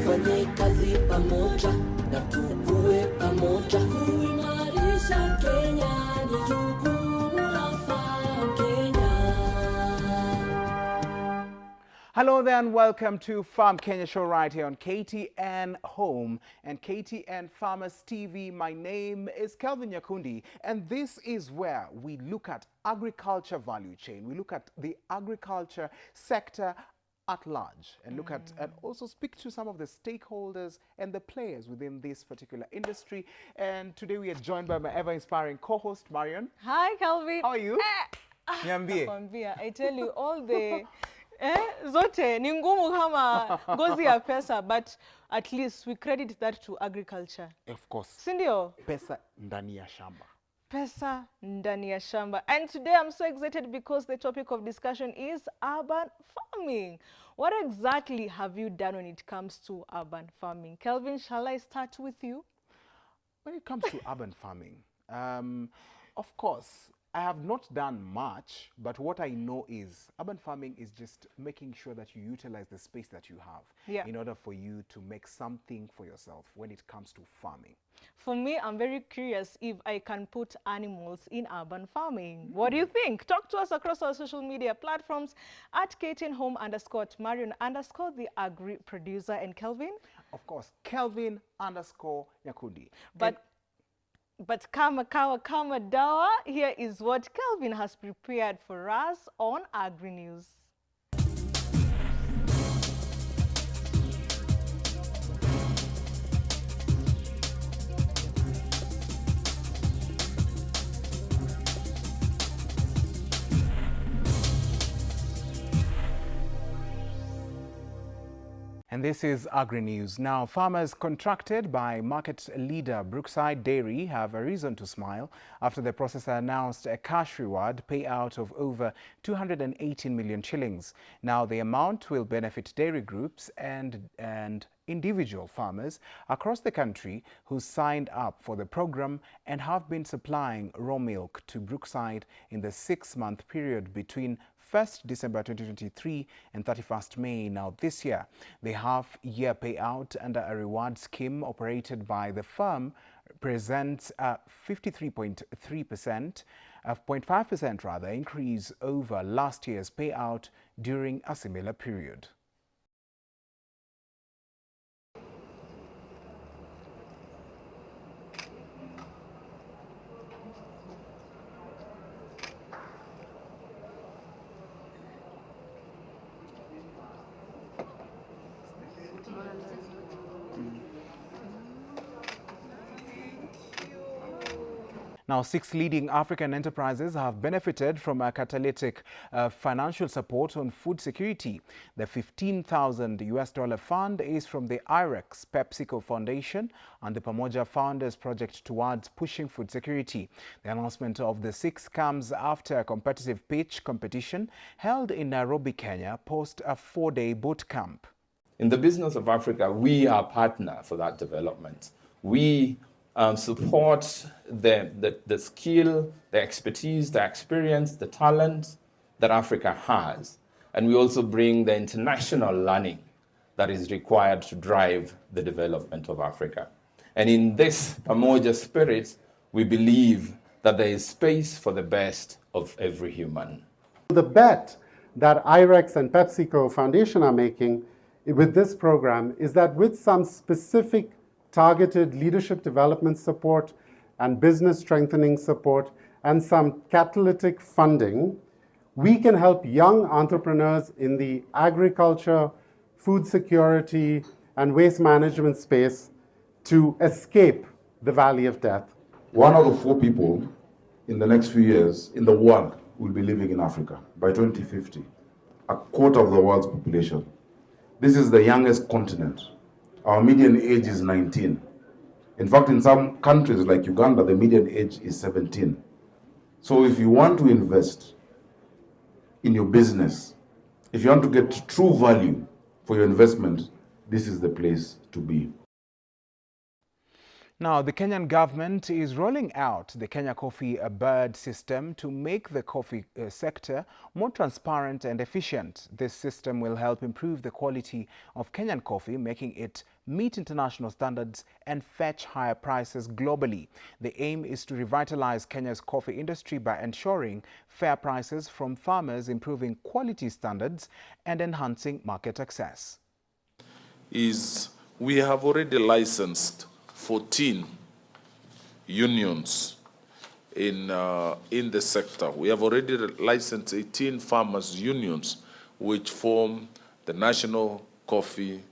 tufanye kazi pamoja na tukue pamoja. Kuimarisha Kenya ni jukumu la Farm Kenya. Hello there and welcome to Farm Kenya show right here on KTN Home and KTN Farmers TV. My name is Kelvin Nyakundi and this is where we look at agriculture value chain. We look at the agriculture sector at large and look at and also speak to some of the stakeholders and the players within this particular industry. And today we are joined by my ever-inspiring co-host, Marion. Hi, Kelvin. How are you? Niambie. I tell you, all the zote ni ngumu kama gozi ya pesa, but at least we credit that to agriculture. Of course. Sindio? Pesa ndani ya shamba. Pesa ndani ya shamba. And today I'm so excited because the topic of discussion is urban farming. What exactly have you done when it comes to urban farming? Kelvin, shall I start with you? When it comes to urban farming, of course, I have not done much, but what I know is urban farming is just making sure that you utilize the space that you have in order for you to make something for yourself when it comes to farming. For me, I'm very curious if I can put animals in urban farming. What do you think? Talk to us across our social media platforms at KTN Home _ Marion _ the agri producer, and Kelvin. Of course, Kelvin _ Nyakundi. But kama dawa, here is what Kelvin has prepared for us on Agri News. And this is Agri News. Now, farmers contracted by market leader Brookside Dairy have a reason to smile after the processor announced a cash reward payout of over 218 million shillings. Now, the amount will benefit dairy groups and individual farmers across the country who signed up for the program and have been supplying raw milk to Brookside in the 6-month period between 1st December 2023 and 31st May now this year. The half-year payout under a reward scheme operated by the firm presents a 53.3%, a 0.5% rather, increase over last year's payout during a similar period. Now, 6 leading African enterprises have benefited from a catalytic financial support on food security. The $15,000 fund is from the IREX PepsiCo Foundation and the Pamoja Founders Project towards pushing food security. The announcement of the 6 comes after a competitive pitch competition held in Nairobi, Kenya, post a 4-day boot camp. In the business of Africa, we are a partner for that development. We support the skill, the expertise, the experience, the talent that Africa has. And we also bring the international learning that is required to drive the development of Africa. And in this Pamoja spirit, we believe that there is space for the best of every human. The bet that IREX and PepsiCo Foundation are making with this program is that with some specific targeted leadership development support and business strengthening support and some catalytic funding, we can help young entrepreneurs in the agriculture, food security, and waste management space to escape the valley of death. 1 out of 4 people in the next few years in the world will be living in Africa by 2050, a quarter of the world's population. This is the youngest continent. Our median age is 19. In fact, in some countries like Uganda, the median age is 17. So if you want to invest in your business, if you want to get true value for your investment, this is the place to be. Now, the Kenyan government is rolling out the Kenya Coffee Bird system to make the coffee sector more transparent and efficient. This system will help improve the quality of Kenyan coffee, making it meet international standards and fetch higher prices globally. The aim is to revitalize Kenya's coffee industry by ensuring fair prices from farmers, improving quality standards, and enhancing market access. We have already licensed 14 unions in the sector. We have already licensed 18 farmers' unions, which form the National Coffee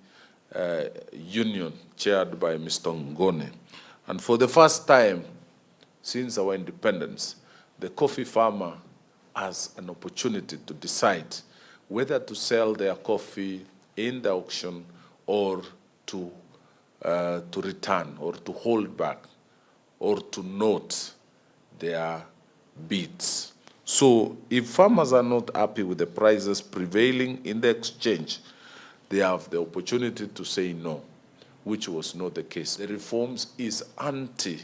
Union, chaired by Mr. Ngone. And for the first time since our independence, the coffee farmer has an opportunity to decide whether to sell their coffee in the auction or to return or to hold back or to note their bids. So if farmers are not happy with the prices prevailing in the exchange, they have the opportunity to say no, which was not the case. The reforms is anti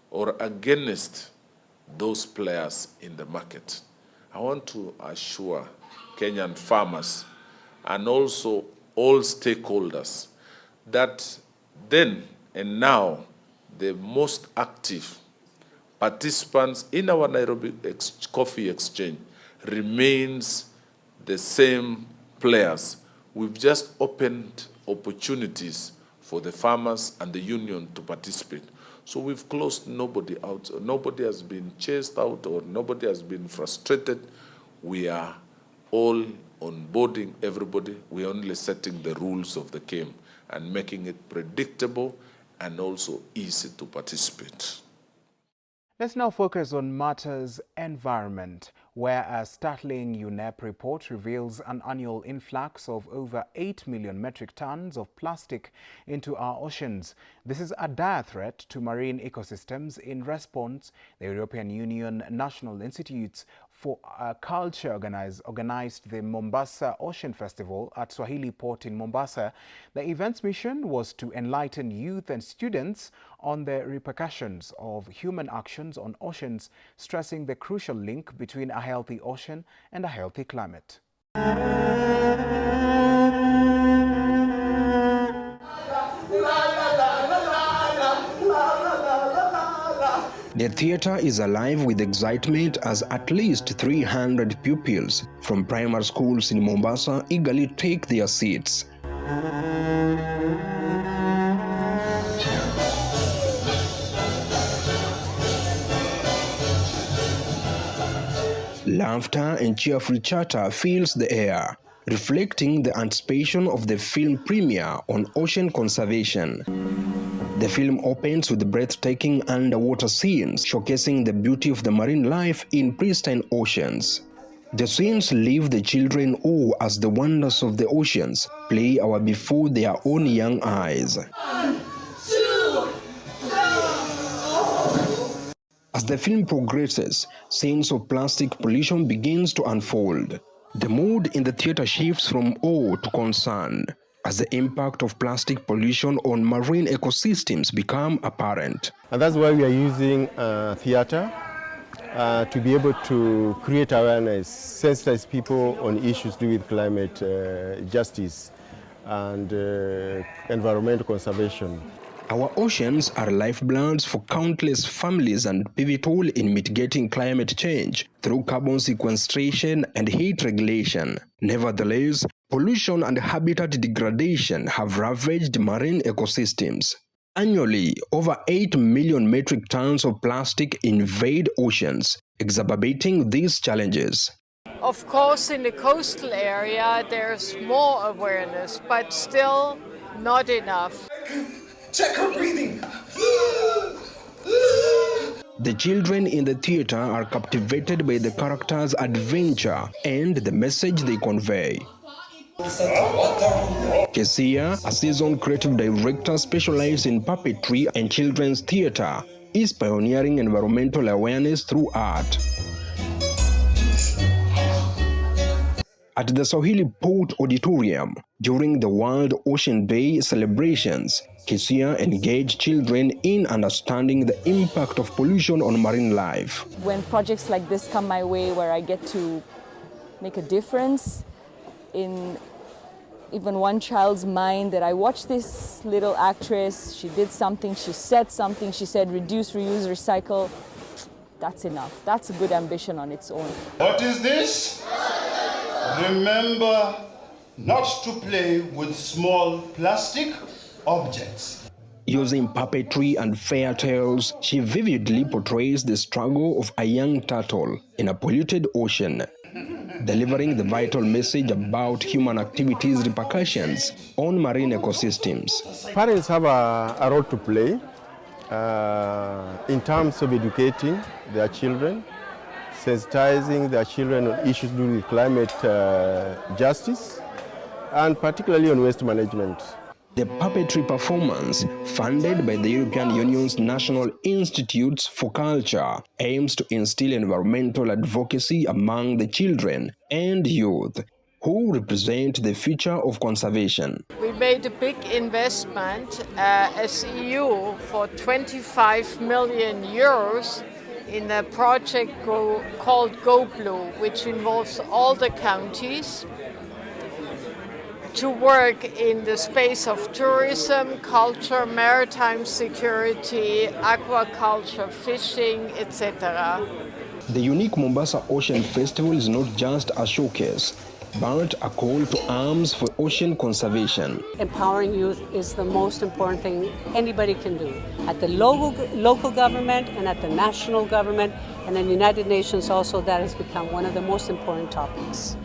or against those players in the market. I want to assure Kenyan farmers and also all stakeholders that then and now the most active participants in our Nairobi Coffee Exchange remains the same players. We've just opened opportunities for the farmers and the union to participate. So we've closed nobody out. Nobody has been chased out or nobody has been frustrated. We are all onboarding everybody. We're only setting the rules of the game and making it predictable and also easy to participate. Let's now focus on matters environment, where a startling UNEP report reveals an annual influx of over 8 million metric tons of plastic into our oceans. This is a dire threat to marine ecosystems. In response, the European Union National Institutes for Culture organized the Mombasa Ocean Festival at Swahili Port in Mombasa. The event's mission was to enlighten youth and students on the repercussions of human actions on oceans, stressing the crucial link between a healthy ocean and a healthy climate. The theatre is alive with excitement as at least 300 pupils from primary schools in Mombasa eagerly take their seats. Laughter and cheerful chatter fills the air, reflecting the anticipation of the film premiere on ocean conservation. The film opens with breathtaking underwater scenes showcasing the beauty of the marine life in pristine oceans. The scenes leave the children awe as the wonders of the oceans play out before their own young eyes. As the film progresses, scenes of plastic pollution begins to unfold. The mood in the theater shifts from awe to concern as the impact of plastic pollution on marine ecosystems become apparent. And that's why we are using theater to be able to create awareness, sensitize people on issues to do with climate justice and environmental conservation. Our oceans are lifebloods for countless families and pivotal in mitigating climate change through carbon sequestration and heat regulation. Nevertheless, pollution and habitat degradation have ravaged marine ecosystems. Annually, over 8 million metric tons of plastic invade oceans, exacerbating these challenges. Of course, in the coastal area, there's more awareness, but still not enough. Check her breathing. The children in the theater are captivated by the characters' adventure and the message they convey. Kesia, a seasoned creative director specialized in puppetry and children's theater, is pioneering environmental awareness through art. At the Swahili Port Auditorium, during the World Ocean Day celebrations, Kisia engaged children in understanding the impact of pollution on marine life. When projects like this come my way where I get to make a difference in even one child's mind, that I watched this little actress, she did something, she said reduce, reuse, recycle. That's enough. That's a good ambition on its own. What is this? Remember not to play with small plastic objects. Using puppetry and fairy tales, she vividly portrays the struggle of a young turtle in a polluted ocean, delivering the vital message about human activities' repercussions on marine ecosystems. Parents have a role to play in terms of educating their children, sensitizing their children on issues to do with climate justice, and particularly on waste management. The puppetry performance, funded by the European Union's National Institutes for Culture, aims to instill environmental advocacy among the children and youth, who represent the future of conservation. We made a big investment as EU for 25 million euros in a project called Go Blue, which involves all the counties to work in the space of tourism, culture, maritime security, aquaculture, fishing, etc. The unique Mombasa Ocean Festival is not just a showcase, but a call to arms for ocean conservation. Empowering youth is the most important thing anybody can do. At the local government and at the national government and in the United Nations also, that has become one of the most important topics.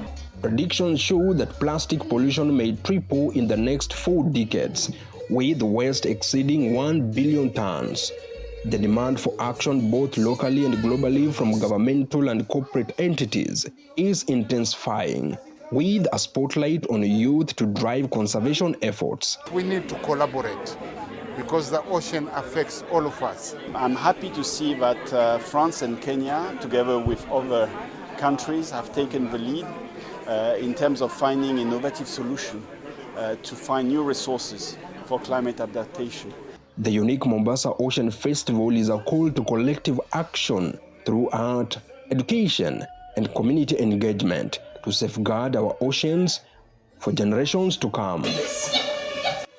Predictions show that plastic pollution may triple in the next 4 decades, with waste exceeding 1 billion tons. The demand for action both locally and globally from governmental and corporate entities is intensifying, with a spotlight on youth to drive conservation efforts. We need to collaborate because the ocean affects all of us. I'm happy to see that France and Kenya, together with other countries, have taken the lead in terms of finding innovative solutions to find new resources for climate adaptation. The unique Mombasa Ocean Festival is a call to collective action through art, education, and community engagement to safeguard our oceans for generations to come.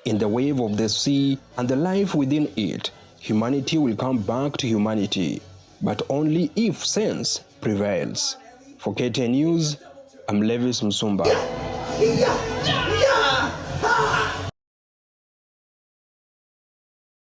In the wave of the sea and the life within it, humanity will come back to humanity, but only if sense prevails. For KTN News, I'm Levis Msumba.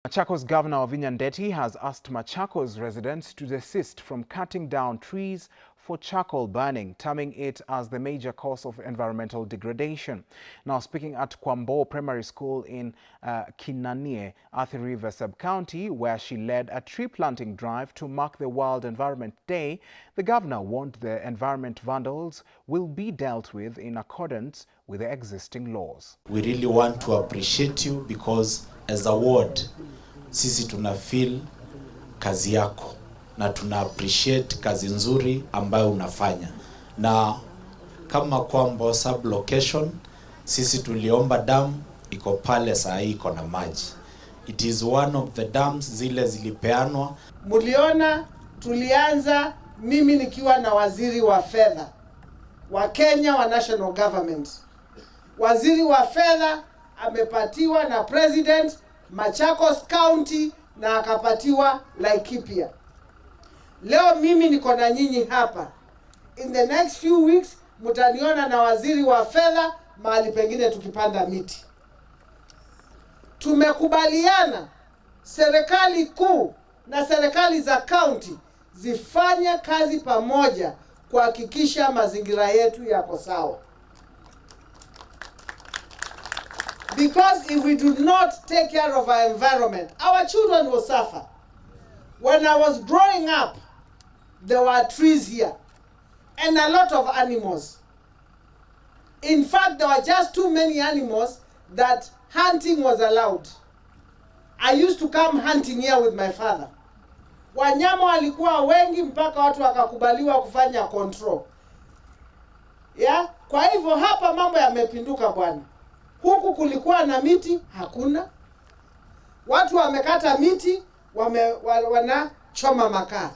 Machakos Governor Vinya Ndeti has asked Machakos residents to desist from cutting down trees for charcoal burning, terming it as the major cause of environmental degradation. Now, speaking at Kwambo Primary School in Kinanie, Athi River Sub-County, where she led a tree planting drive to mark the World Environment Day, the governor warned the environment vandals will be dealt with in accordance with the existing laws. We really want to appreciate you because as a ward, sisi tuna feel kazi yako na tuna appreciate kazi nzuri ambayo unafanya. Na kama Kwambo sub location, sisi tuliomba dam iko pale saa hii iko na maji. It is one of the dams zile zilipeanwa. Muliona tulianza mimi nikiwa na waziri wa fedha wa Kenya wa national government. Waziri wa fedha amepatiwa na president Machakos County na akapatiwa Laikipia. Leo mimi niko na nyinyi hapa. In the next few weeks mtaniona na waziri wa fedha mahali pengine tukipanda miti. Tumekubaliana serikali kuu na serikali za county zifanye kazi pamoja kuhakikisha mazingira yetu yako sawa. Because if we do not take care of our environment, our children will suffer. When I was growing up, there were trees here and a lot of animals. In fact, there were just too many animals that hunting was allowed. I used to come hunting here with my father. Wanyama walikuwa wengi mpaka watu wakakubaliwa kufanya control. Yeah? Kwa hivyo hapa mambo yamepinduka bwana. Huku kulikuwa na miti, hakuna. Watu wamekata miti, wanachoma makaa.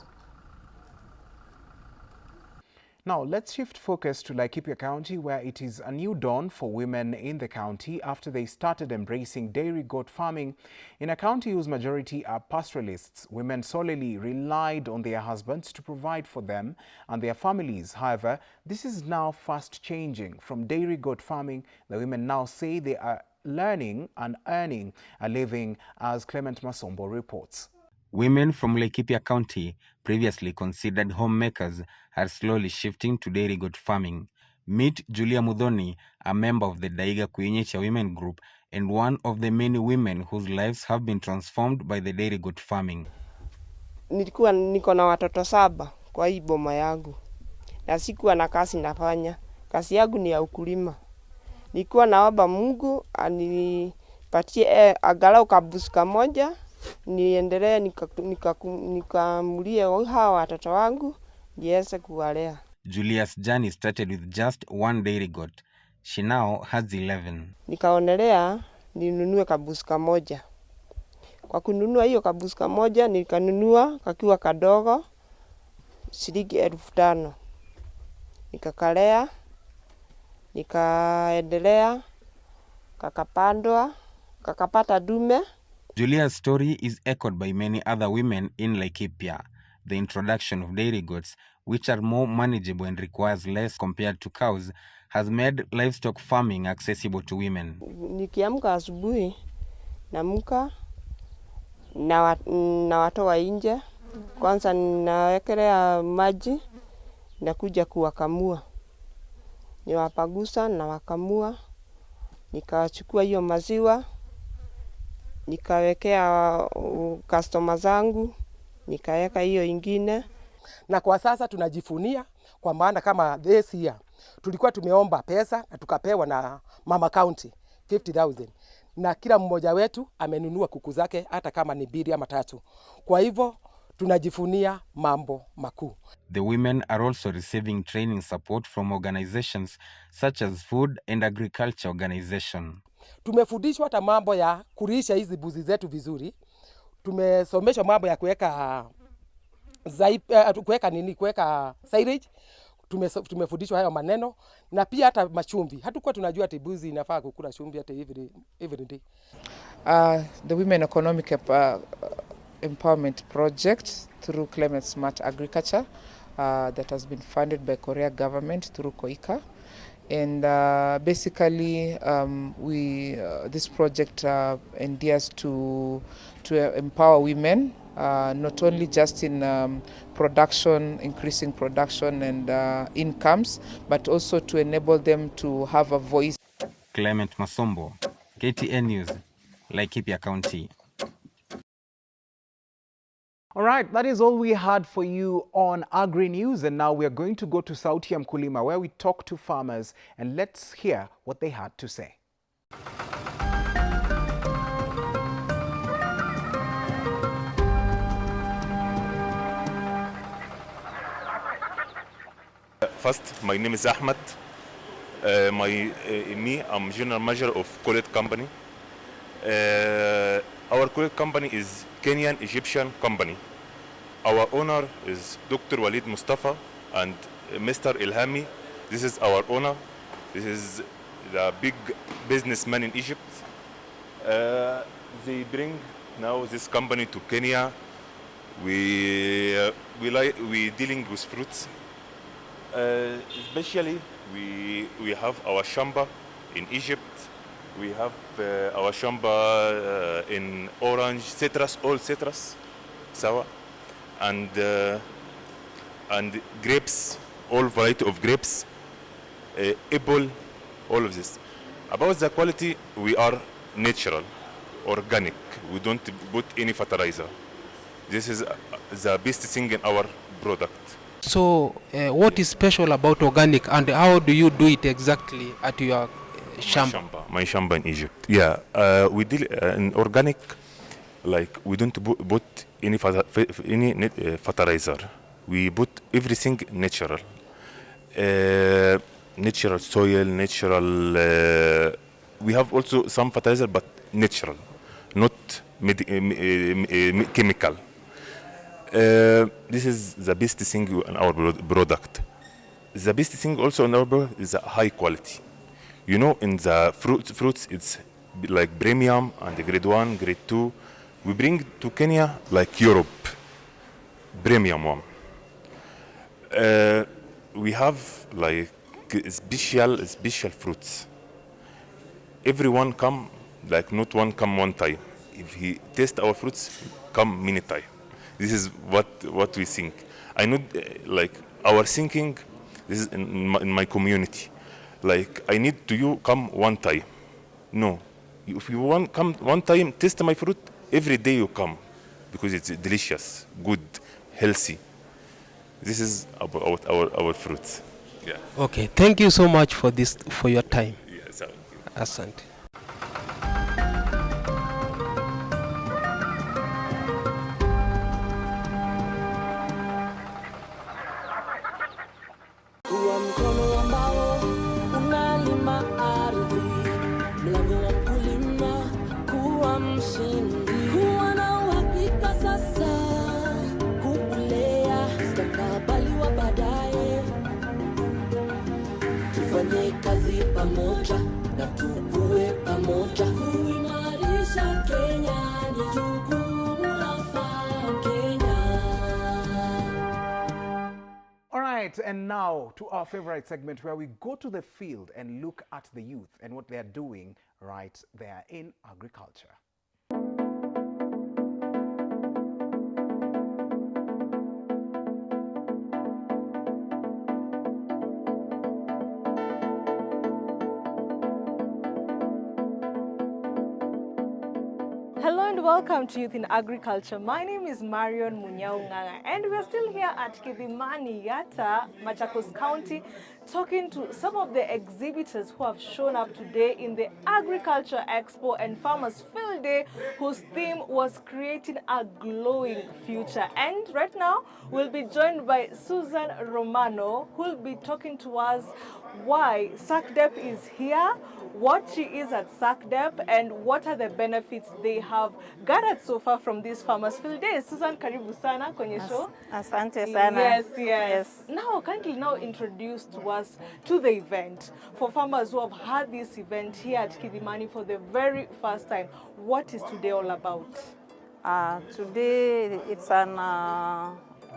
Now, let's shift focus to Laikipia County, where it is a new dawn for women in the county after they started embracing dairy goat farming. In a county whose majority are pastoralists, women solely relied on their husbands to provide for them and their families. However, this is now fast changing. From dairy goat farming, the women now say they are learning and earning a living, as Clement Masombo reports. Women from Laikipia County, previously considered homemakers, are slowly shifting to dairy goat farming. Meet Julia Mudhoni, a member of the Daiga Kuinyecha women group and one of the many women whose lives have been transformed by the dairy goat farming. Niko na watoto 7 kwa hii boma yangu. Na sikuwa na kazi nafanya. Kazi yangu ni ya ukulima. Nilikuwa naomba Mungu anipatie angalau kabuska moja niendelee nikamulie hawa watoto wangu niweze kuwalea. Julia's journey started with just one dairy goat. She now has 11. Nikaonelea ninunue kabuska moja. Kwa kununua hiyo kabuska moja nikanunua kakiwa kadogo shilingi 5,000. Nikakalea, nikaendelea, kakapandwa, kakapata dume. Julia's story is echoed by many other women in Laikipia. The introduction of dairy goats, which are more manageable and requires less compared to cows, has made livestock farming accessible to women. Nikiamka asubuhi, naamka na watoa nje. Kwanza nawekelea maji na kuja kuwakamua. Niwapagusa na wakamua. Nikachukua hiyo maziwa. Nikawekea customer zangu, nikaweka hiyo ingine. Na kwa sasa tunajifunia kwa maana kama this year tulikuwa tumeomba pesa na tukapewa na Mama County 50,000. Na kila mmoja wetu amenunua kuku zake hata kama ni 2 ama 3. Kwa hivyo tunajifunia mambo makuu. The women are also receiving training support from organizations such as Food and Agriculture Organization. Tumefundishwa hata mambo ya kulisha hizi buzi zetu vizuri. Tumesomeshwa mambo ya kuweka silage. Tumefundishwa hayo maneno na pia hata machumvi. Hatukuwa tunajua ati buzi inafaa kukula chumvi hata every day. The Women Economic Empowerment Project through Climate Smart Agriculture that has been funded by Korea government through KOICA. And basically, this project endears to empower women, not only just in production, increasing production and incomes, but also to enable them to have a voice. Clement Masombo, KTN News, Laikipia County. All right, that is all we had for you on Agri News, and now we are going to go to Sauti ya Mkulima, where we talk to farmers, and let's hear what they had to say. First, my name is Ahmed. I'm General Manager of Collet Company. Our Collet Company is Kenyan Egyptian company. Our owner is Dr. Walid Mustafa and Mr. Ilhami. This is our owner. This is the big businessman in Egypt. They bring now this company to Kenya. We dealing with fruits. Especially we have our shamba in Egypt. We have our shamba in orange, citrus, all citrus, sour, and grapes, all variety of grapes, apple, all of this. About the quality, we are natural, organic. We don't put any fertilizer. This is the best thing in our product. So, what is special about organic, and how do you do it exactly at your shamba? My shamba in Egypt. Yeah, we deal in organic, like we don't put any fertilizer. We put everything natural. Natural soil, natural. We have also some fertilizer, but natural. not chemical. This is the best thing in our product. The best thing also in our product is high quality. You know, in the fruits, it's like premium and grade 1, grade 2. We bring to Kenya like Europe, premium one. We have like special fruits. Everyone come, like not one come one time. If he taste our fruits, come many time. This is what we think. I know, like our thinking. This is in my community. Like I need to you come one time. No, if you want come one time, taste my fruit. Every day you come, because it's delicious, good, healthy. This is about our fruits. Yeah. Okay, thank you so much for your time. Yes, Asante. Kuwa mkono ambao unalima ardhi, mlango wa kulima, kuwa mshindi, kuwa na uhakika sasa, kulea mustakabali wa baadaye. Tufanye kazi pamoja na tukue pamoja, kuimarisha Kenya ni jukumu la Kenya. All right, and now to our favorite segment where we go to the field and look at the youth and what they are doing right there in agriculture. Hello and welcome to Youth in Agriculture. My name is Marion Munyaunganga and we're still here at Kidhimani Yatta, Machakos County, talking to some of the exhibitors who have shown up today in the Agriculture Expo and Farmers Field Day, whose theme was creating a glowing future. And right now, we'll be joined by Susan Romano, who will be talking to us why SACDEP is here, what she is at SACDEP, and what are the benefits they have gathered so far from this Farmers Field Day. Susan, karibu sana kwenye show. Asante sana. Yes. Now, kindly now introduce to us to the event. For farmers who have had this event here at Kidhimani for the very first time, what is today all about? Today it's an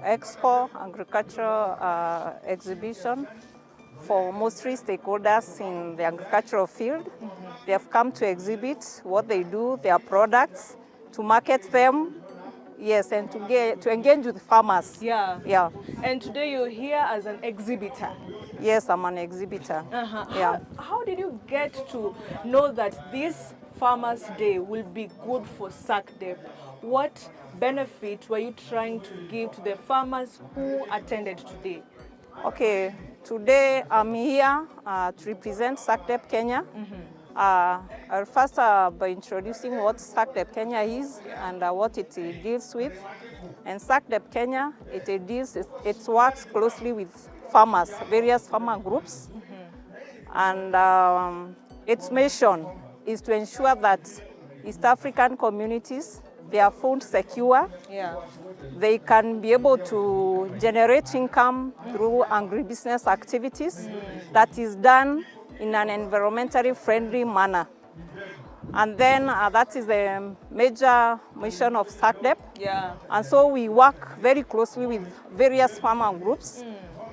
expo, agricultural exhibition for mostly stakeholders in the agricultural field. They have come to exhibit what they do, their products, to market them, yes, and to engage with farmers. Yeah. And today you're here as an exhibitor. Yes, I'm an exhibitor. Yeah. How did you get to know that this Farmers Day will be good for SACDEP? What benefit were you trying to give to the farmers who attended today? Okay, today I'm here to represent SACDEP Kenya. I'll first by introducing what SACDEP Kenya is and what it deals with. And SACDEP Kenya, it works closely with farmers, various farmer groups. And its mission is to ensure that East African communities, they are food secure. They can be able to generate income through agribusiness activities that is done in an environmentally friendly manner. And then that is the major mission of SACDEP. And so we work very closely with various farmer groups.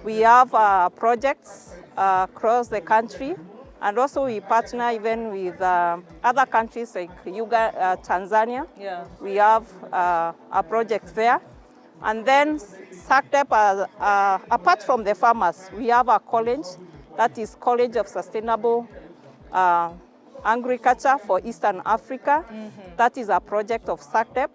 We have projects across the country. And also we partner even with other countries like Uganda, Tanzania. We have a project there. And then SACDEP, apart from the farmers, we have a college, that is College of Sustainable Agriculture for Eastern Africa. That is a project of SACDEP.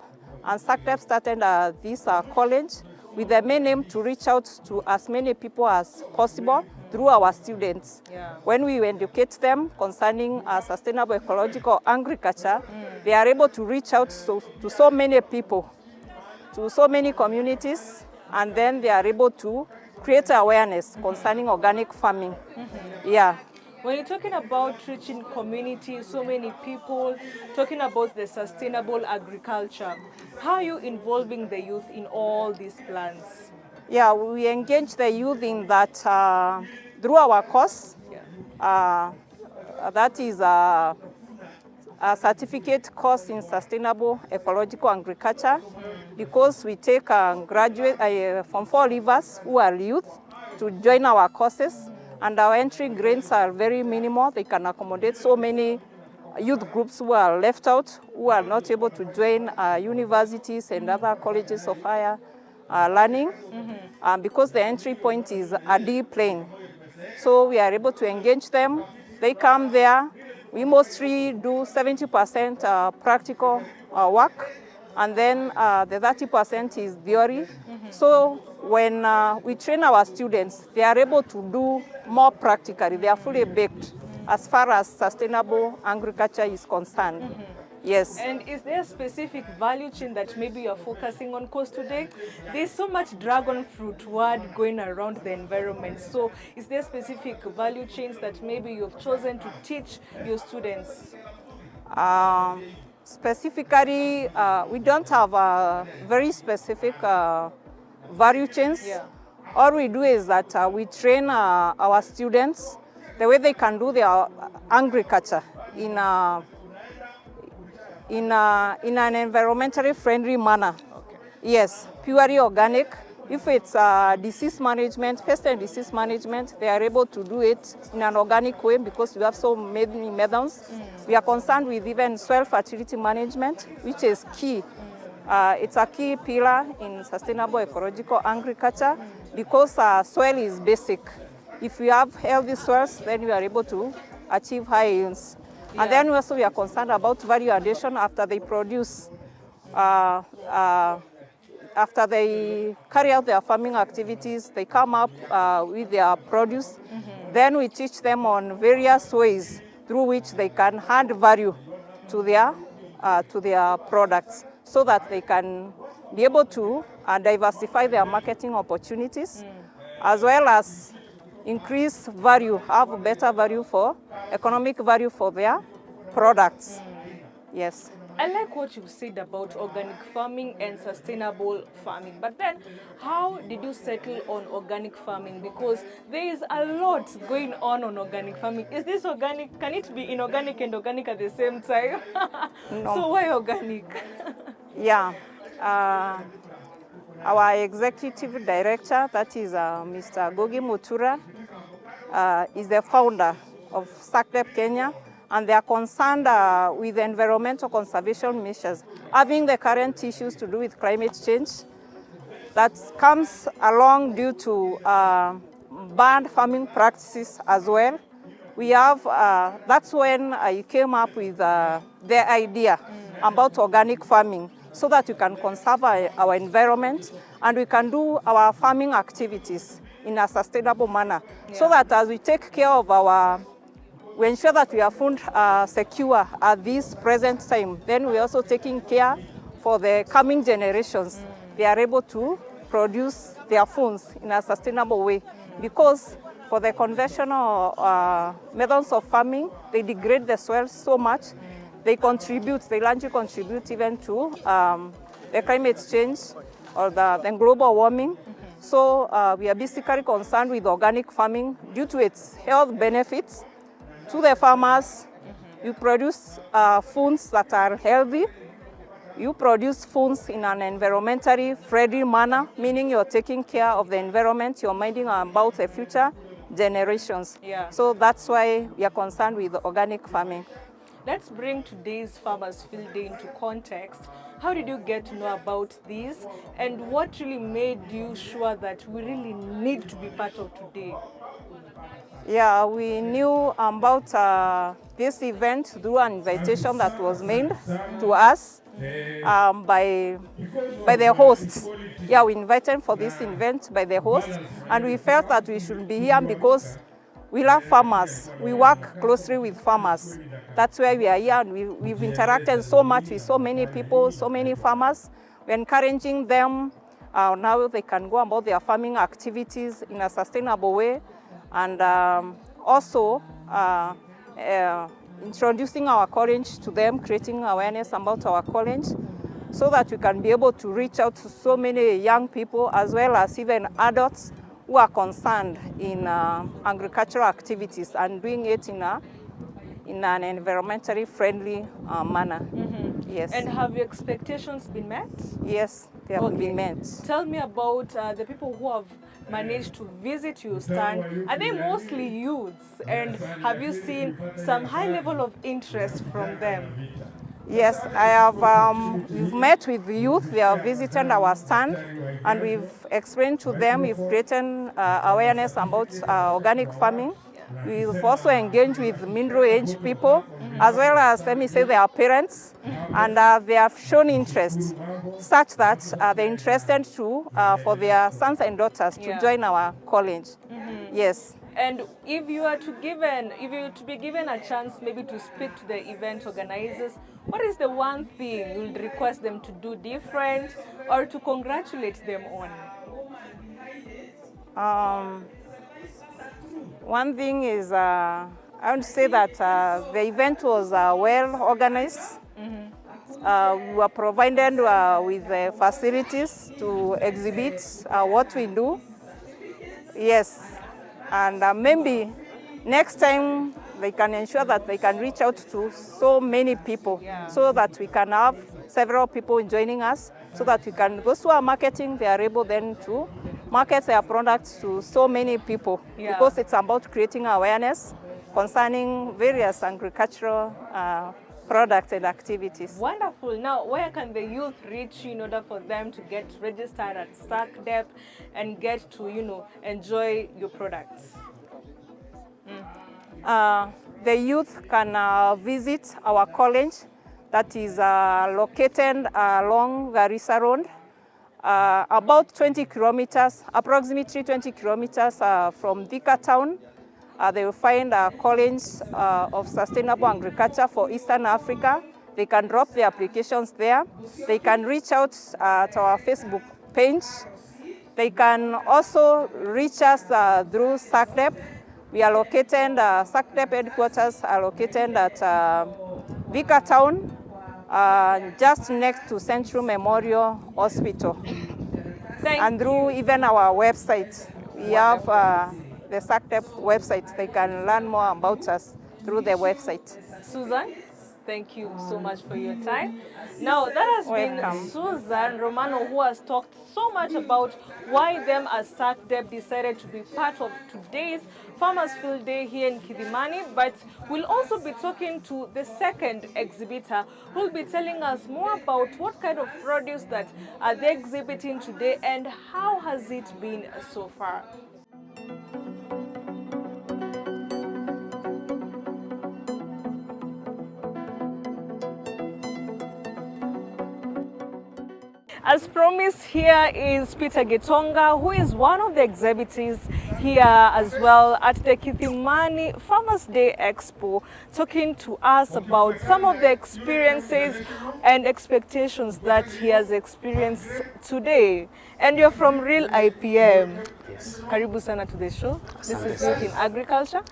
And SACDEP started this college with the main aim to reach out to as many people as possible through our students. When we educate them concerning sustainable ecological agriculture, they are able to reach out to so many people, to so many communities, and then they are able to create awareness concerning organic farming. When you're talking about reaching community, so many people, talking about the sustainable agriculture, how are you involving the youth in all these plans? Yeah, we engage the youth in that through our course. That is a certificate course in sustainable ecological agriculture, because we take graduate from 4 leavers who are youth to join our courses, and our entry grades are very minimal. They can accommodate so many youth groups who are left out, who are not able to join universities and other colleges of higher learning, because the entry point is a D plane. So we are able to engage them. They come there. We mostly do 70% practical work, and then the 30% is theory. So when we train our students, they are able to do more practically. They are fully baked as far as sustainable agriculture is concerned. Yes. And is there a specific value chain that maybe you're focusing on? Because today there's so much dragon fruit word going around the environment. So is there specific value chains that maybe you've chosen to teach your students? Specifically, we don't have a very specific value chains. Yeah. All we do is that we train our students the way they can do their agriculture in an environmentally friendly manner. Okay. Yes, purely organic. If it's disease management, pest and disease management, they are able to do it in an organic way because we have so many methods. We are concerned with even soil fertility management, which is key. It's a key pillar in sustainable ecological agriculture because soil is basic. If we have healthy soils, then we are able to achieve high yields. Yeah. And then also we are concerned about value addition after they produce. After they carry out their farming activities, they come up with their produce. Then we teach them on various ways through which they can add value to their products so that they can be able to diversify their marketing opportunities, as well as increase value, have better value for, economic value for their products. Yes. I like what you said about organic farming and sustainable farming, but then how did you settle on organic farming? Because there is a lot going on organic farming. Is this organic? Can it be inorganic and organic at the same time? No. So why organic? Yeah. Our executive director, that is Mr. Gogi Mutura, is the founder of SACDEP Kenya, and they are concerned with environmental conservation measures, having the current issues to do with climate change that comes along due to banned farming practices as well. We have, that's when I came up with the idea about organic farming, so that we can conserve our environment and we can do our farming activities in a sustainable manner. Yeah. So that as we take care of we ensure that we are food secure at this present time, then we're also taking care for the coming generations. They are able to produce their foods in a sustainable way, because for the conventional methods of farming, they degrade the soil so much. They largely contribute even to the climate change or the global warming. So we are basically concerned with organic farming due to its health benefits to the farmers. You produce foods that are healthy. You produce foods in an environmentally friendly manner, meaning you're taking care of the environment, you're minding about the future generations. Yeah. So that's why we are concerned with organic farming. Let's bring today's Farmers Field Day into context. How did you get to know about this, and what really made you sure that we really need to be part of today? Yeah, we knew about this event through an invitation that was made to us by the hosts. Yeah, we invited for this event by the host, and we felt that we should be here because we love farmers. We work closely with farmers. That's why we are here, and we've interacted so much with so many people, so many farmers. We're encouraging them. Now they can go about their farming activities in a sustainable way. And also, introducing our college to them, creating awareness about our college, so that we can be able to reach out to so many young people as well as even adults who are concerned in agricultural activities and doing it in an environmentally friendly manner. Yes. And have your expectations been met? Yes, they have been met. Tell me about the people who have managed to visit your stand. Are they mostly youths? And have you seen some high level of interest from them? Yes, I have. We've met with the youth. They have visited our stand, and we've explained to them. We've created awareness about organic farming. We've also engaged with middle-aged people, as well as, let me say, their parents, and they have shown interest, such that they're interested to for their sons and daughters to join our college. Yes. And if you are to be given a chance maybe to speak to the event organizers, what is the one thing you would request them to do different or to congratulate them on? One thing is, I want to say that the event was well organized. We were provided with facilities to exhibit what we do. Yes. And maybe next time they can ensure that they can reach out to so many people, so that we can have several people joining us, so that we can, those who are marketing, they are able then to market their products to so many people, because it's about creating awareness concerning various agricultural products and activities. Wonderful. Now, where can the youth reach you in order for them to get registered at StarkDep and get to, enjoy your products? The youth can visit our college that is located along Garissa Road, about 20 kilometers, approximately 20 kilometers from Thika town. They will find a college of sustainable agriculture for Eastern Africa. They can drop their applications there. They can reach out to our Facebook page. They can also reach us through StarkDep. We are located, StarkDep headquarters are located at Thika town, just next to Central Memorial Hospital. And through even our website, we have the StarkDep website. They can learn more about us through the website. Susan, thank you so much for your time. Now, that has been Susan Romano, who has talked so much about why them as StarkDep decided to be part of today's Farmers Field Day here in Kidimani. But we'll also be talking to the second exhibitor, who will be telling us more about what kind of produce that they're exhibiting today and how has it been so far. As promised, here is Peter Getonga, who is one of the exhibitors here as well at the Kidimani Farmers Day Expo, talking to us about some of the experiences and expectations that he has experienced today. And you're from Real IPM. Yes. Karibu sana to the show. This is Youth in Agriculture.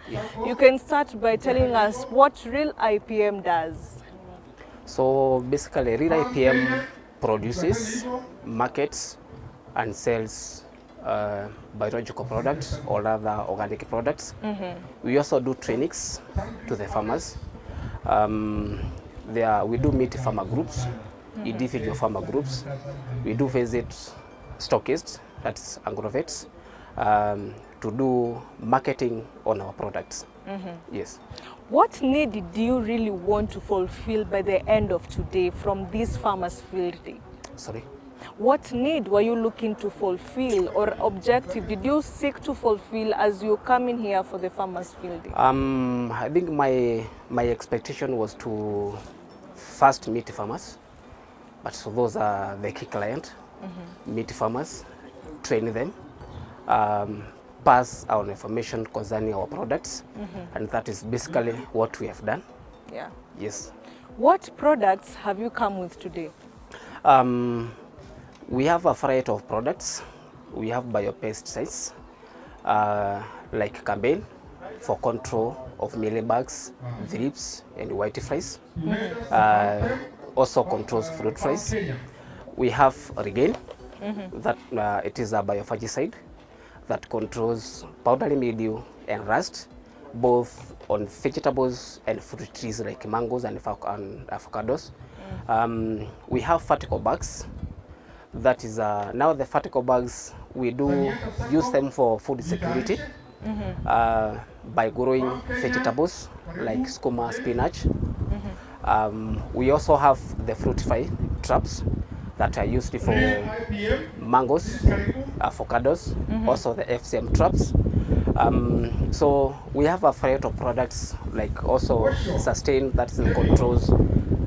You can start by telling us what Real IPM does. So basically, Real IPM produces, markets, and sells biological products or other organic products. We also do trainings to the farmers. We do meet farmer groups, individual farmer groups. We do visit stockists, that's agrovets, to do marketing on our products. Yes. What need did you really want to fulfill by the end of today from this Farmers Field Day? Sorry? What need were you looking to fulfill, or objective did you seek to fulfill as you come in here for the Farmers Field Day? I think my expectation was to first meet farmers, but so those are the key client. Meet farmers, train them, pass our information concerning our products, and that is basically what we have done. Yeah. Yes. What products have you come with today? We have a variety of products. We have biopesticides, like Campaign for control of mealybugs, thrips, and white flies. Also controls fruit flies. We have Regain, that it is a biofungicide that controls powdery mildew and rust, both on vegetables and fruit trees like mangoes and avocados. We have vertical bags. That is now the vertical bags, we do use them for food security by growing vegetables like skuma, spinach. We also have the fruit fly traps that are used for mangoes, avocados, also the FCM traps. So we have a variety of products like also sustain that controls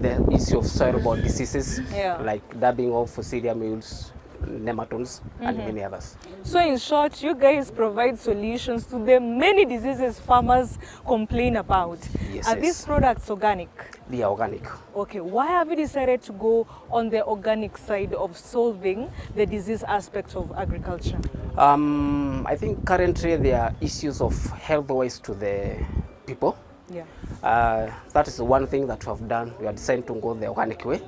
the issue of soil-borne diseases like dabbing of Fusarium mules, nematodes, and many others. So in short, you guys provide solutions to the many diseases farmers complain about. Yes, Are these products organic? They are organic. Okay, why have you decided to go on the organic side of solving the disease aspect of agriculture? I think currently there are issues of health-wise to the people. Yeah. That is one thing that we have done. We have decided to go the organic way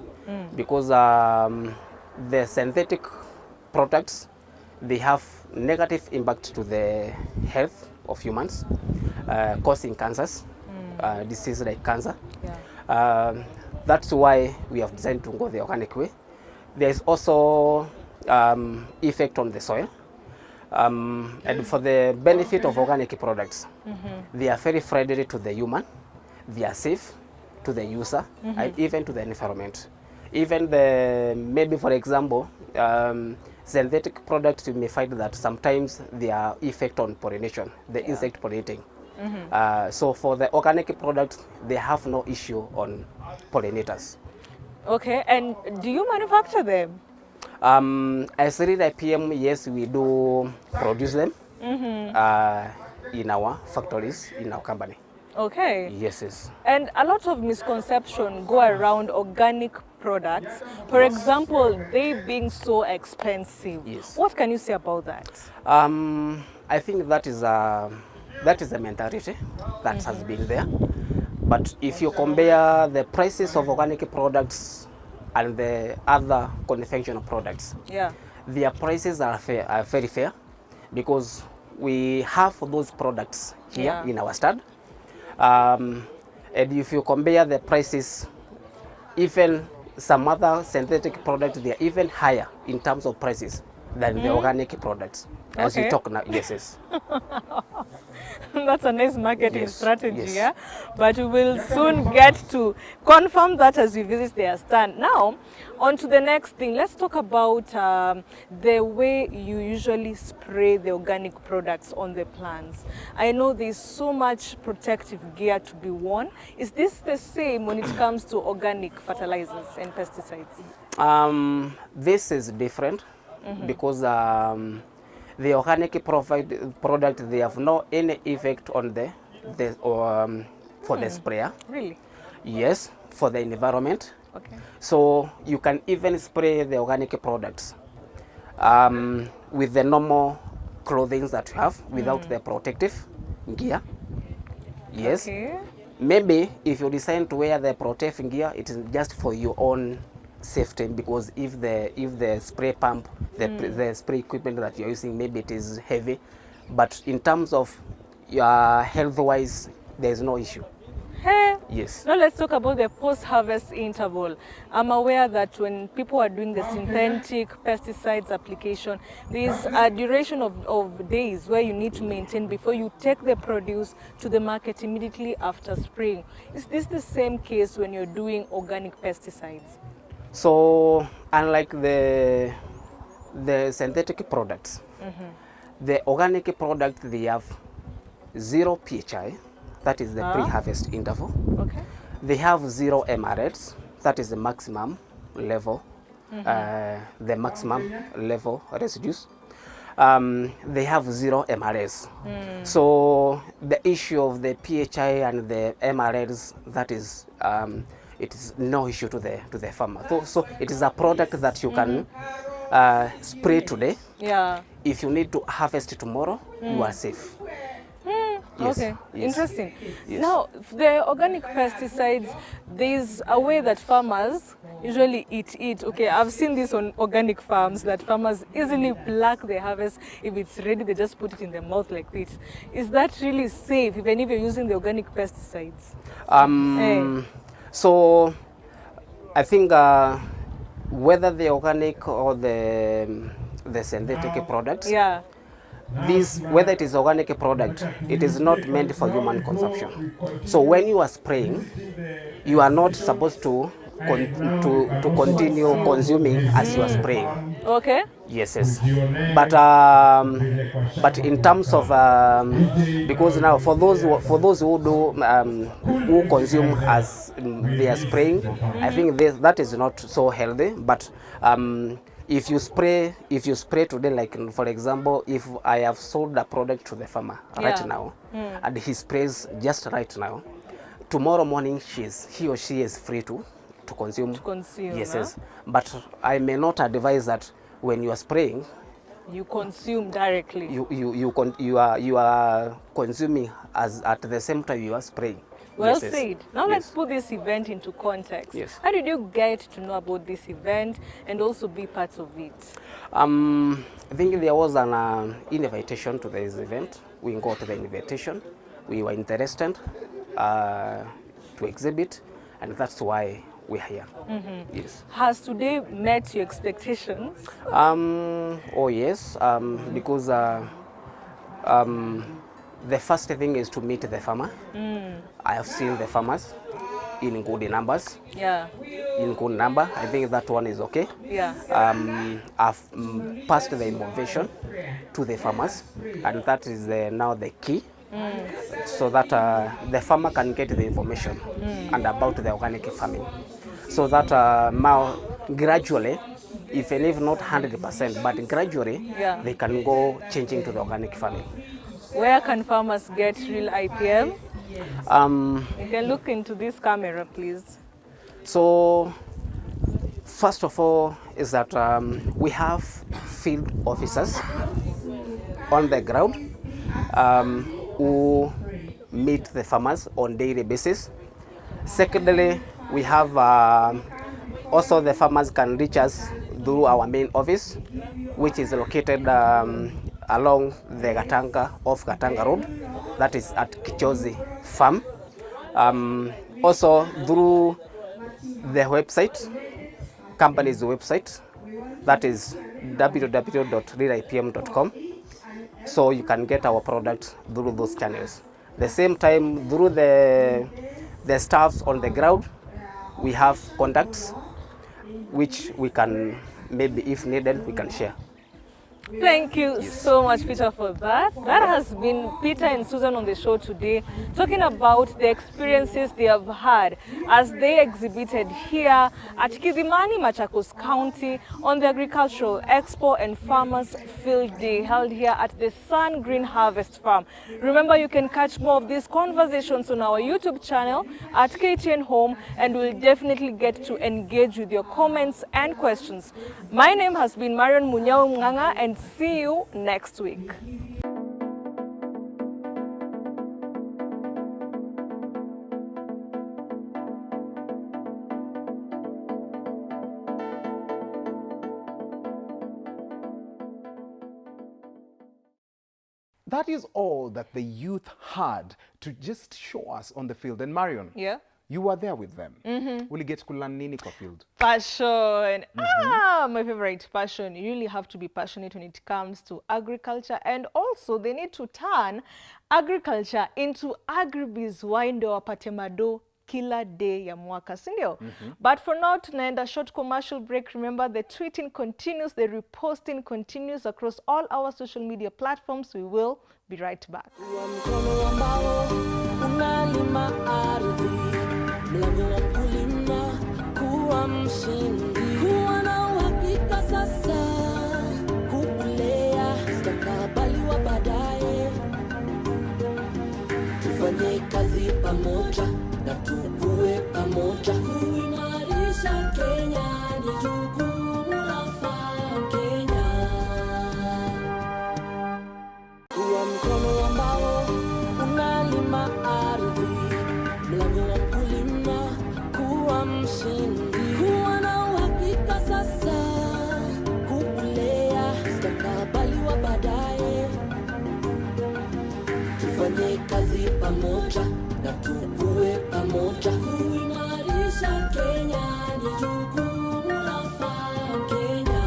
because the synthetic products, they have negative impact to the health of humans, causing cancers, diseases like cancer. That's why we have decided to go the organic way. There's also effect on the soil. And for the benefit of organic products, they are very friendly to the human, they are safe to the user, and even to the environment. Even maybe for example, synthetic products, you may find that sometimes they are effect on pollination, the insect pollinating. So for the organic products, they have no issue on pollinators. Okay, and do you manufacture them? As Real IPM, yes, we do produce them in our factories, in our company. Okay. Yes. And a lot of misconception go around organic products. For example, they being so expensive. Yes. What can you say about that? I think that is a mentality that has been there. But if you compare the prices of organic products and the other conventional products, their prices are very fair because we have those products here in our stand. And if you compare the prices, even some other synthetic products, they are even higher in terms of prices than the organic products. As we talk now, yes. That's a nice marketing strategy, yeah? But we will soon get to confirm that as we visit their stand. Now, on to the next thing. Let's talk about the way you usually spray the organic products on the plants. I know there's so much protective gear to be worn. Is this the same when it comes to organic fertilizers and pesticides? This is different because the organic product, they have no any effect on for the sprayer. Really? Yes, for the environment. Okay. So you can even spray the organic products with the normal clothing that you have without the protective gear. Yes. Okay. Maybe if you decide to wear the protective gear, it is just for your own safety, because if the spray pump, the spray equipment that you're using, maybe it is heavy, but in terms of your health-wise, there's no issue. Hey. Yes. Now let's talk about the post-harvest interval. I'm aware that when people are doing the synthetic pesticides application, there's a duration of days where you need to maintain before you take the produce to the market immediately after spraying. Is this the same case when you're doing organic pesticides? So unlike the synthetic products, the organic product, they have 0 pHI, that is the pre-harvest interval. Okay. They have 0 MRS, that is the maximum level, the maximum level residues. They have 0 MRS. So the issue of the pHI and the MRS, that is it is no issue to the farmer. So it is a product that you can spray today. Yeah. If you need to harvest tomorrow, you are safe. Yes. Okay, Yes. interesting. Yes. Now, the organic pesticides, there's a way that farmers usually eat it. Okay, I've seen this on organic farms that farmers easily pluck the harvest. If it's ready, they just put it in their mouth like this. Is that really safe, even if you're using the organic pesticides? So, I think whether the organic or the synthetic products, yeah, this, whether it is organic product, it is not meant for human consumption. So when you are spraying, you are not supposed to continue consuming as you are spraying. Okay. Yes, yes. But in terms of because now for those who do who consume as they are spraying, I think that is not so healthy. But if you spray today, like for example, if I have sold a product to the farmer right now, and he sprays just right now, tomorrow morning he or she is free to consume. Yes, yes. But I may not advise that when you are spraying, you consume directly. You are consuming as at the same time you are spraying. Well yes, said. yes. Now yes. let's put this event into context. Yes. How did you get to know about this event and also be part of it? I think there was an invitation to this event. We got the invitation. We were interested to exhibit, and that's why we're here. Yes. Has today met your expectations? Oh yes, because the first thing is to meet the farmer. I have seen the farmers in good numbers. Yeah. In good number, I think that one is okay. Yeah. I've passed the information to the farmers, and that is now the key. So that the farmer can get the information and about the organic farming. So that now gradually, even if not 100%, but gradually they can go changing to the organic farming. Where can farmers get real IPM? You can look into this camera, please. So first of all is that we have field officers on the ground who meet the farmers on daily basis. Secondly, we have also the farmers can reach us through our main office, which is located along the Gatanga Road, that is at Kichozi Farm. Also through the website, company's website, that is www.realipm.com. So you can get our product through those channels. The same time, through the staffs on the ground, we have contacts which we can, maybe if needed, we can share. Thank you so much, Peter, for that. That has been Peter and Susan on the show today, talking about the experiences they have had as they exhibited here at Kidimani, Machakos County on the Agricultural Expo and Farmers Field Day held here at the Sun Green Harvest Farm. Remember, you can catch more of these conversations on our YouTube channel at KTN Home, and we'll definitely get to engage with your comments and questions. My name has been Marion Munyao Mnganga, and see you next week. That is all that the youth had to just show us on the field. And Marion, you were there with them. Will you get to learn nini kwa field? Passion. My favorite passion. You really have to be passionate when it comes to agriculture, and also they need to turn agriculture into agribiz windo wapate mado kila day ya mwaka, sindio? But for now, tunaenda short commercial break. Remember, the tweeting continues, the reposting continues across all our social media platforms. We will be right back. Mlango wa mkulima kuwa mshindi, kuwa na uhakika sasa, kukulea mustakabali wa baadaye. Tufanye kazi pamoja na tukue pamoja, kuimarisha Kenya ni jukumu la Kenya. Kuwa mkono ambao una jukumu la Kenya.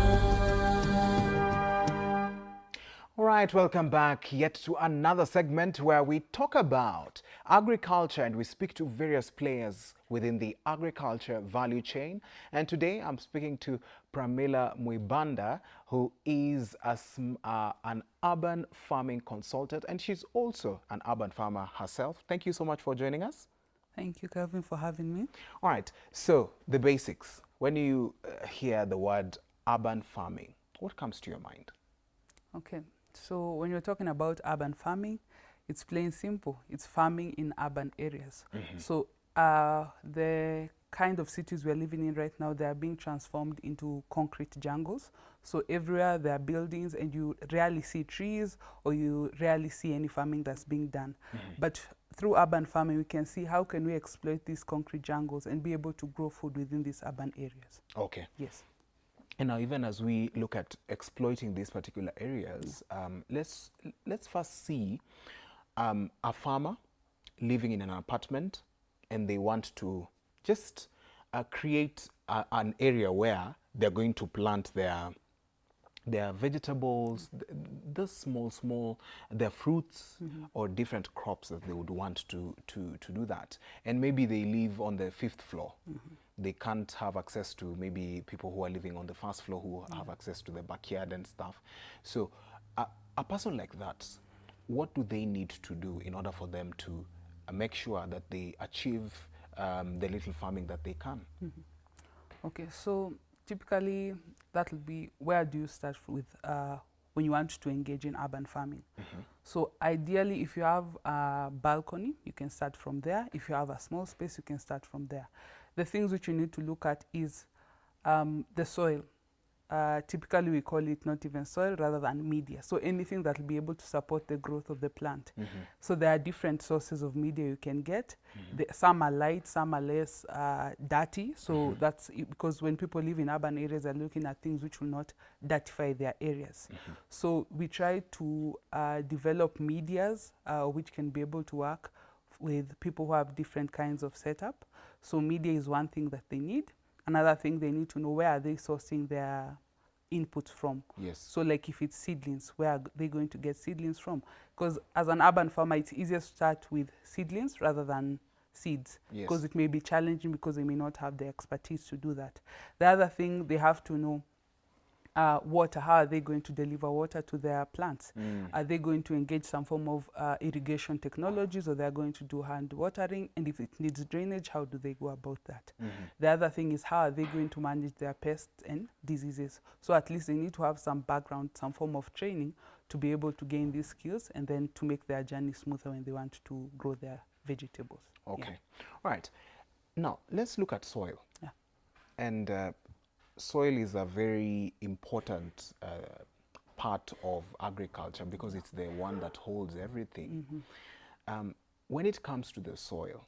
All right, welcome back yet to another segment where we talk about agriculture and we speak to various players within the agriculture value chain. And today I'm speaking to Pramila Mwibanda, who is an urban farming consultant, and she's also an urban farmer herself. Thank you so much for joining us. Thank you, Calvin, for having me. All right, so the basics. When you hear the word urban farming, what comes to your mind? Okay, so when you're talking about urban farming, it's plain simple. It's farming in urban areas. So the kind of cities we're living in right now, they are being transformed into concrete jungles. So everywhere there are buildings and you rarely see trees or you rarely see any farming that's being done. But through urban farming, we can see how can we exploit these concrete jungles and be able to grow food within these urban areas. Okay. Yes. And now, even as we look at exploiting these particular areas, let's first see a farmer living in an apartment, and they want to just create an area where they're going to plant their vegetables, the small, their fruits or different crops that they would want to do that. And maybe they live on the 5th floor. They can't have access to maybe people who are living on the 1st floor who have access to the backyard and stuff. So a person like that, what do they need to do in order for them to make sure that they achieve the little farming that they can? Okay, so typically that will be, where do you start with when you want to engage in urban farming? So ideally, if you have a balcony, you can start from there. If you have a small space, you can start from there. The things which you need to look at is the soil. Typically, we call it not even soil rather than media. So anything that will be able to support the growth of the plant. So there are different sources of media you can get. Some are light, some are less dirty. So that's because when people live in urban areas, they're looking at things which will not dirtify their areas. So we try to develop medias which can be able to work with people who have different kinds of setup. So media is one thing that they need. Another thing, they need to know where are they sourcing their inputs from. Yes. So like if it's seedlings, where are they going to get seedlings from? Because as an urban farmer, it's easier to start with seedlings rather than seeds. Yes. Because it may be challenging because they may not have the expertise to do that. The other thing, they have to know water. How are they going to deliver water to their plants? Are they going to engage some form of irrigation technologies, or they're going to do hand watering? And if it needs drainage, how do they go about that? The other thing is, how are they going to manage their pests and diseases? So at least they need to have some background, some form of training to be able to gain these skills and then to make their journey smoother when they want to grow their vegetables. Okay. All right. Now, let's look at soil. Yeah. And soil is a very important part of agriculture because it's the one that holds everything. When it comes to the soil,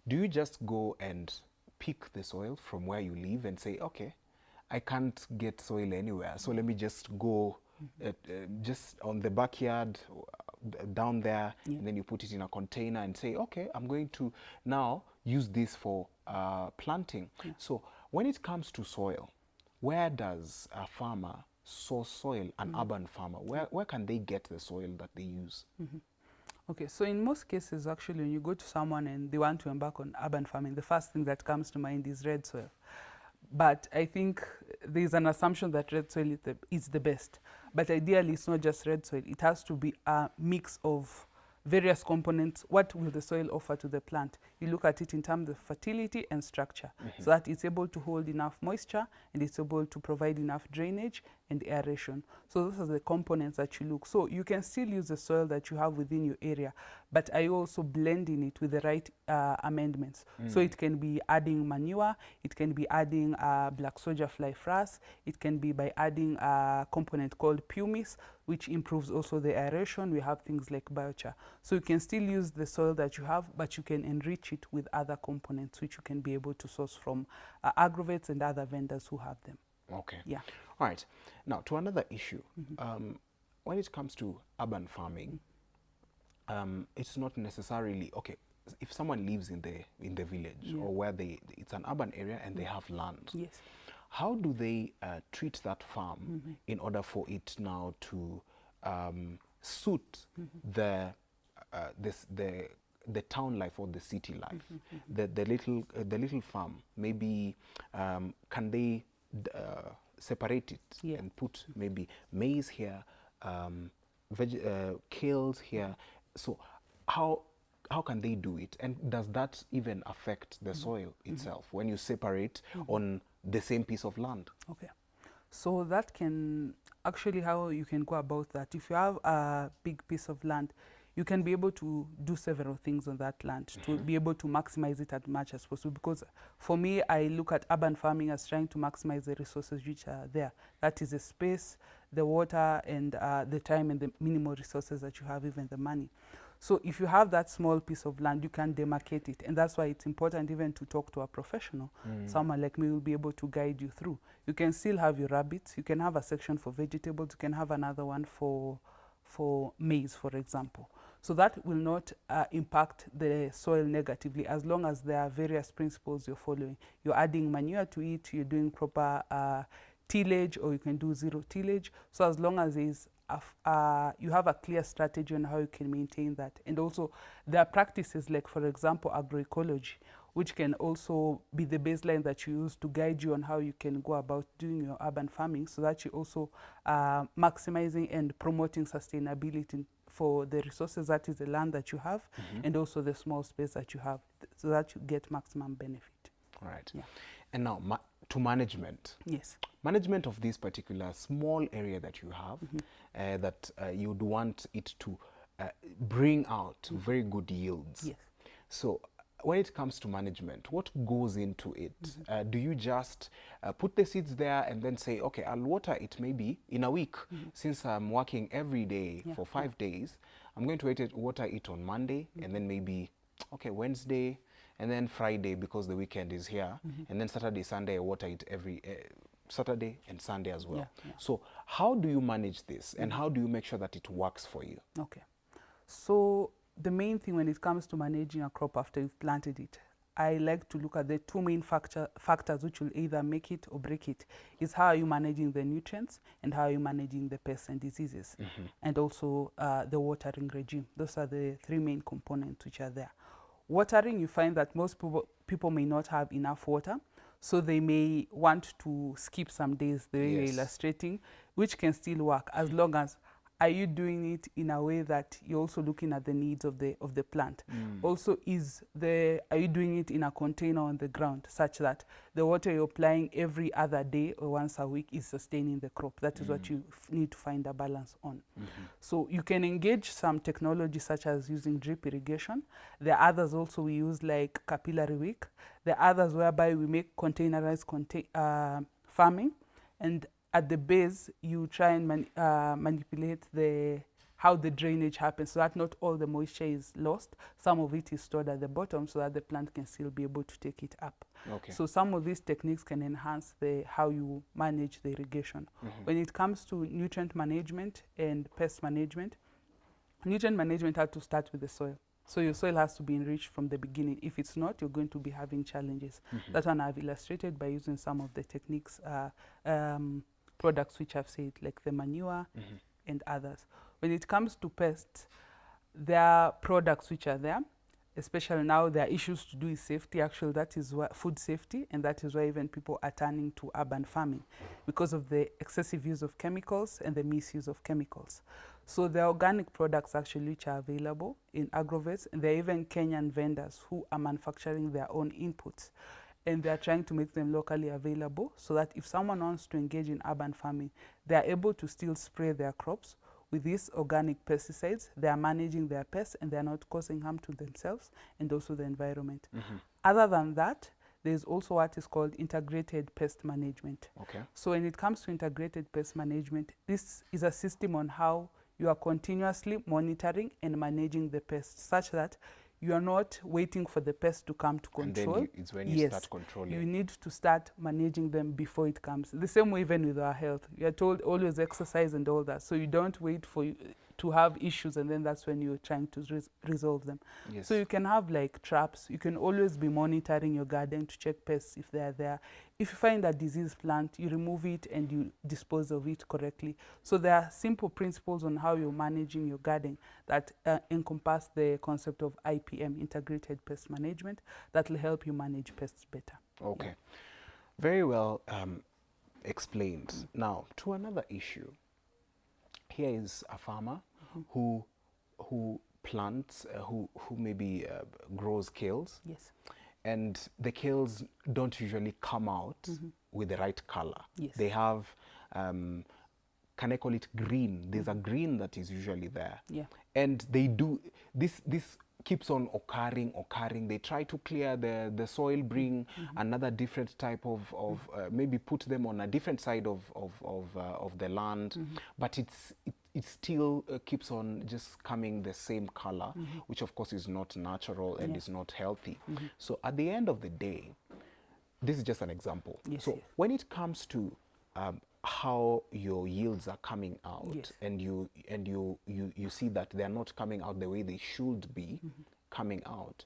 do you just go and pick the soil from where you live and say, okay, I can't get soil anywhere, so let me just go just on the backyard down there, and then you put it in a container and say, okay, I'm going to now use this for planting. So when it comes to soil, where does a farmer source soil, an urban farmer? Where can they get the soil that they use? Okay, so in most cases, actually, when you go to someone and they want to embark on urban farming, the first thing that comes to mind is red soil. But I think there's an assumption that red soil is the best. But ideally, it's not just red soil. It has to be a mix of various components. What will the soil offer to the plant? You look at it in terms of fertility and structure, so that it's able to hold enough moisture and it's able to provide enough drainage and aeration. So those are the components that you look. So you can still use the soil that you have within your area, but are you also blending it with the right amendments? So it can be adding manure, it can be adding black soldier fly frass, it can be by adding a component called pumice, which improves also the aeration. We have things like biochar. So you can still use the soil that you have, but you can enrich it with other components which you can be able to source from agrovets and other vendors who have them. Okay. Yeah. All right. Now, to another issue. When it comes to urban farming, it's not necessarily, okay, if someone lives in the village or where it's an urban area and they have land, yes, how do they treat that farm in order for it now to suit the town life or the city life? The little farm, maybe can they separate it and put maybe maize here, kales here? So how can they do it, and does that even affect the soil itself when you separate on the same piece of land? Okay, so that can actually, how you can go about that, if you have a big piece of land, you can be able to do several things on that land to be able to maximize it as much as possible. Because for me, I look at urban farming as trying to maximize the resources which are there. That is the space, the water, and the time, and the minimal resources that you have, even the money. So if you have that small piece of land, you can demarcate it. And that's why it's important even to talk to a professional. Someone like me will be able to guide you through. You can still have your rabbits. You can have a section for vegetables. You can have another one for maize, for example. So that will not impact the soil negatively, as long as there are various principles you're following. You're adding manure to it, you're doing proper tillage, or you can do zero tillage. So as long as there's you have a clear strategy on how you can maintain that. And also there are practices like, for example, agroecology, which can also be the baseline that you use to guide you on how you can go about doing your urban farming, so that you also maximizing and promoting sustainability for the resources, that is the land that you have, and also the small space that you have, so that you get maximum benefit. Right. Yeah. And now to management. Yes. Management of this particular small area that you have, that you'd want it to bring out very good yields. Yes. So when it comes to management, what goes into it? Do you just put the seeds there and then say, okay, I'll water it maybe in a week, since I'm working every day for 5 days, I'm going to water it on Monday, and then maybe, okay, Wednesday, and then Friday, because the weekend is here, and then Saturday, Sunday, I water it every Saturday and Sunday as well. So how do you manage this, and how do you make sure that it works for you? Okay. So the main thing when it comes to managing a crop after you've planted it, I like to look at the two main factors which will either make it or break it. Is how are you managing the nutrients, and how are you managing the pests and diseases, and also the watering regime. Those are the three main components which are there. Watering, you find that most people may not have enough water, so they may want to skip some days, the way you're illustrating, which can still work, as long as are you doing it in a way that you're also looking at the needs of the plant. Also, are you doing it in a container on the ground, such that the water you're applying every other day or once a week is sustaining the crop? That is what you need to find a balance on. So you can engage some technology such as using drip irrigation. There are others also we use, like capillary wick. There are others whereby we make containerized farming, and at the base, you try and manipulate how the drainage happens, so that not all the moisture is lost. Some of it is stored at the bottom, so that the plant can still be able to take it up. Okay. So some of these techniques can enhance how you manage the irrigation. When it comes to nutrient management and pest management, nutrient management has to start with the soil. So your soil has to be enriched from the beginning. If it's not, you're going to be having challenges. That one I've illustrated by using some of the techniques, products which I've said, like the manure and others. When it comes to pests, there are products which are there, especially now there are issues to do with safety. Actually, that is why food safety, and that is why even people are turning to urban farming, because of the excessive use of chemicals and the misuse of chemicals. So there are organic products actually which are available in agrovets, and there are even Kenyan vendors who are manufacturing their own inputs, and they are trying to make them locally available, so that if someone wants to engage in urban farming, they are able to still spray their crops with these organic pesticides. They are managing their pests, and they are not causing harm to themselves and also the environment. Other than that, there's also what is called integrated pest management. Okay. So when it comes to integrated pest management, this is a system on how you are continuously monitoring and managing the pests, such that you are not waiting for the pest to come to control. And then it's when you start controlling. You need to start managing them before it comes. The same way even with our health. You are told always exercise and all that. So you don't wait for to have issues, and then that's when you're trying to resolve them. Yes. So you can have like traps. You can always be monitoring your garden to check pests if they're there. If you find a diseased plant, you remove it and you dispose of it correctly. So there are simple principles on how you're managing your garden that encompass the concept of IPM, Integrated Pest Management, that will help you manage pests better. Okay. Yeah. Very well explained. Now, to another issue. Here is a farmer who plants, who maybe grows kales. Yes. And the kales don't usually come out with the right color. Yes. They have, can I call it green? There's a green that is usually there. Yeah. And they do, this keeps on occurring. They try to clear the soil, bring another different type of maybe put them on a different side of the land, but it still keeps on just coming the same color, which of course is not natural and is not healthy. So at the end of the day, this is just an example. Yes, so when it comes to how your yields are coming out, yes, and you see that they are not coming out the way they should be coming out,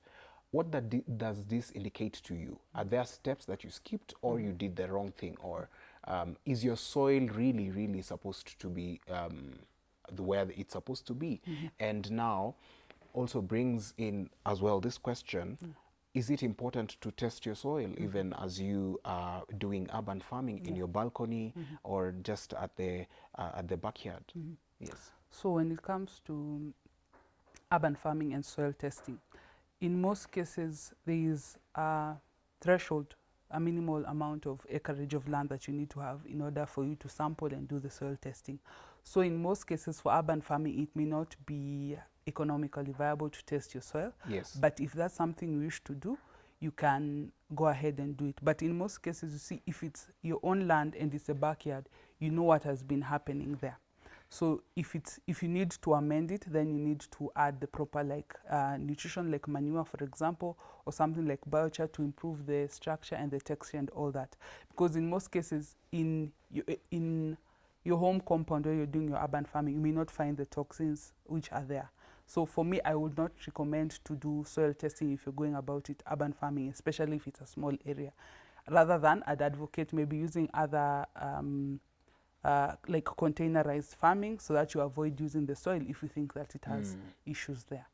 what does this indicate to you? Are there steps that you skipped, or you did the wrong thing, or is your soil really supposed to be where it's supposed to be? And now also brings in as well this question, is it important to test your soil even as you are doing urban farming in your balcony or just at the backyard? Yes. So when it comes to urban farming and soil testing, in most cases there is a threshold, a minimal amount of acreage of land that you need to have in order for you to sample and do the soil testing. So in most cases for urban farming, it may not be economically viable to test your soil. Yes. But if that's something you wish to do, you can go ahead and do it. But in most cases, you see, if it's your own land and it's a backyard, you know what has been happening there. So if you need to amend it, then you need to add the proper nutrition, like manure, for example, or something like biochar to improve the structure and the texture and all that. Because in most cases, in your home compound where you're doing your urban farming, you may not find the toxins which are there. So for me, I would not recommend to do soil testing if you're going about it urban farming, especially if it's a small area. Rather than, I'd advocate maybe using other like containerized farming, so that you avoid using the soil if you think that it has issues there.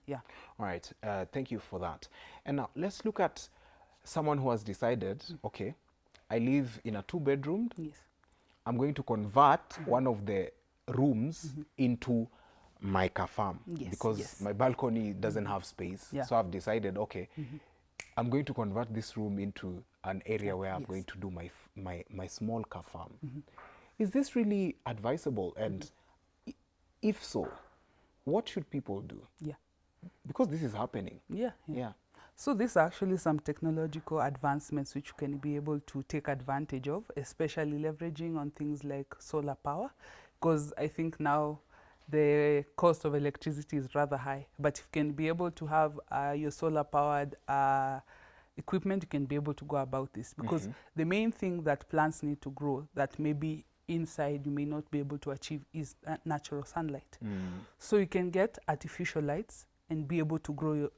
Yeah. All right. Thank you for that. And now let's look at someone who has decided, okay, I live in a 2-bedroom. Yes. I'm going to convert one of the rooms into my farm, because my balcony doesn't have space. So I've decided, okay, I'm going to convert this room into an area where I'm going to do my small farm. Is this really advisable? And if so, what should people do? Yeah. Because this is happening. Yeah. So these are actually some technological advancements which you can be able to take advantage of, especially leveraging on things like solar power, because I think now the cost of electricity is rather high. But if you can be able to have your solar powered equipment, you can be able to go about this, because the main thing that plants need to grow that maybe inside you may not be able to achieve is natural sunlight. So you can get artificial lights and be able to grow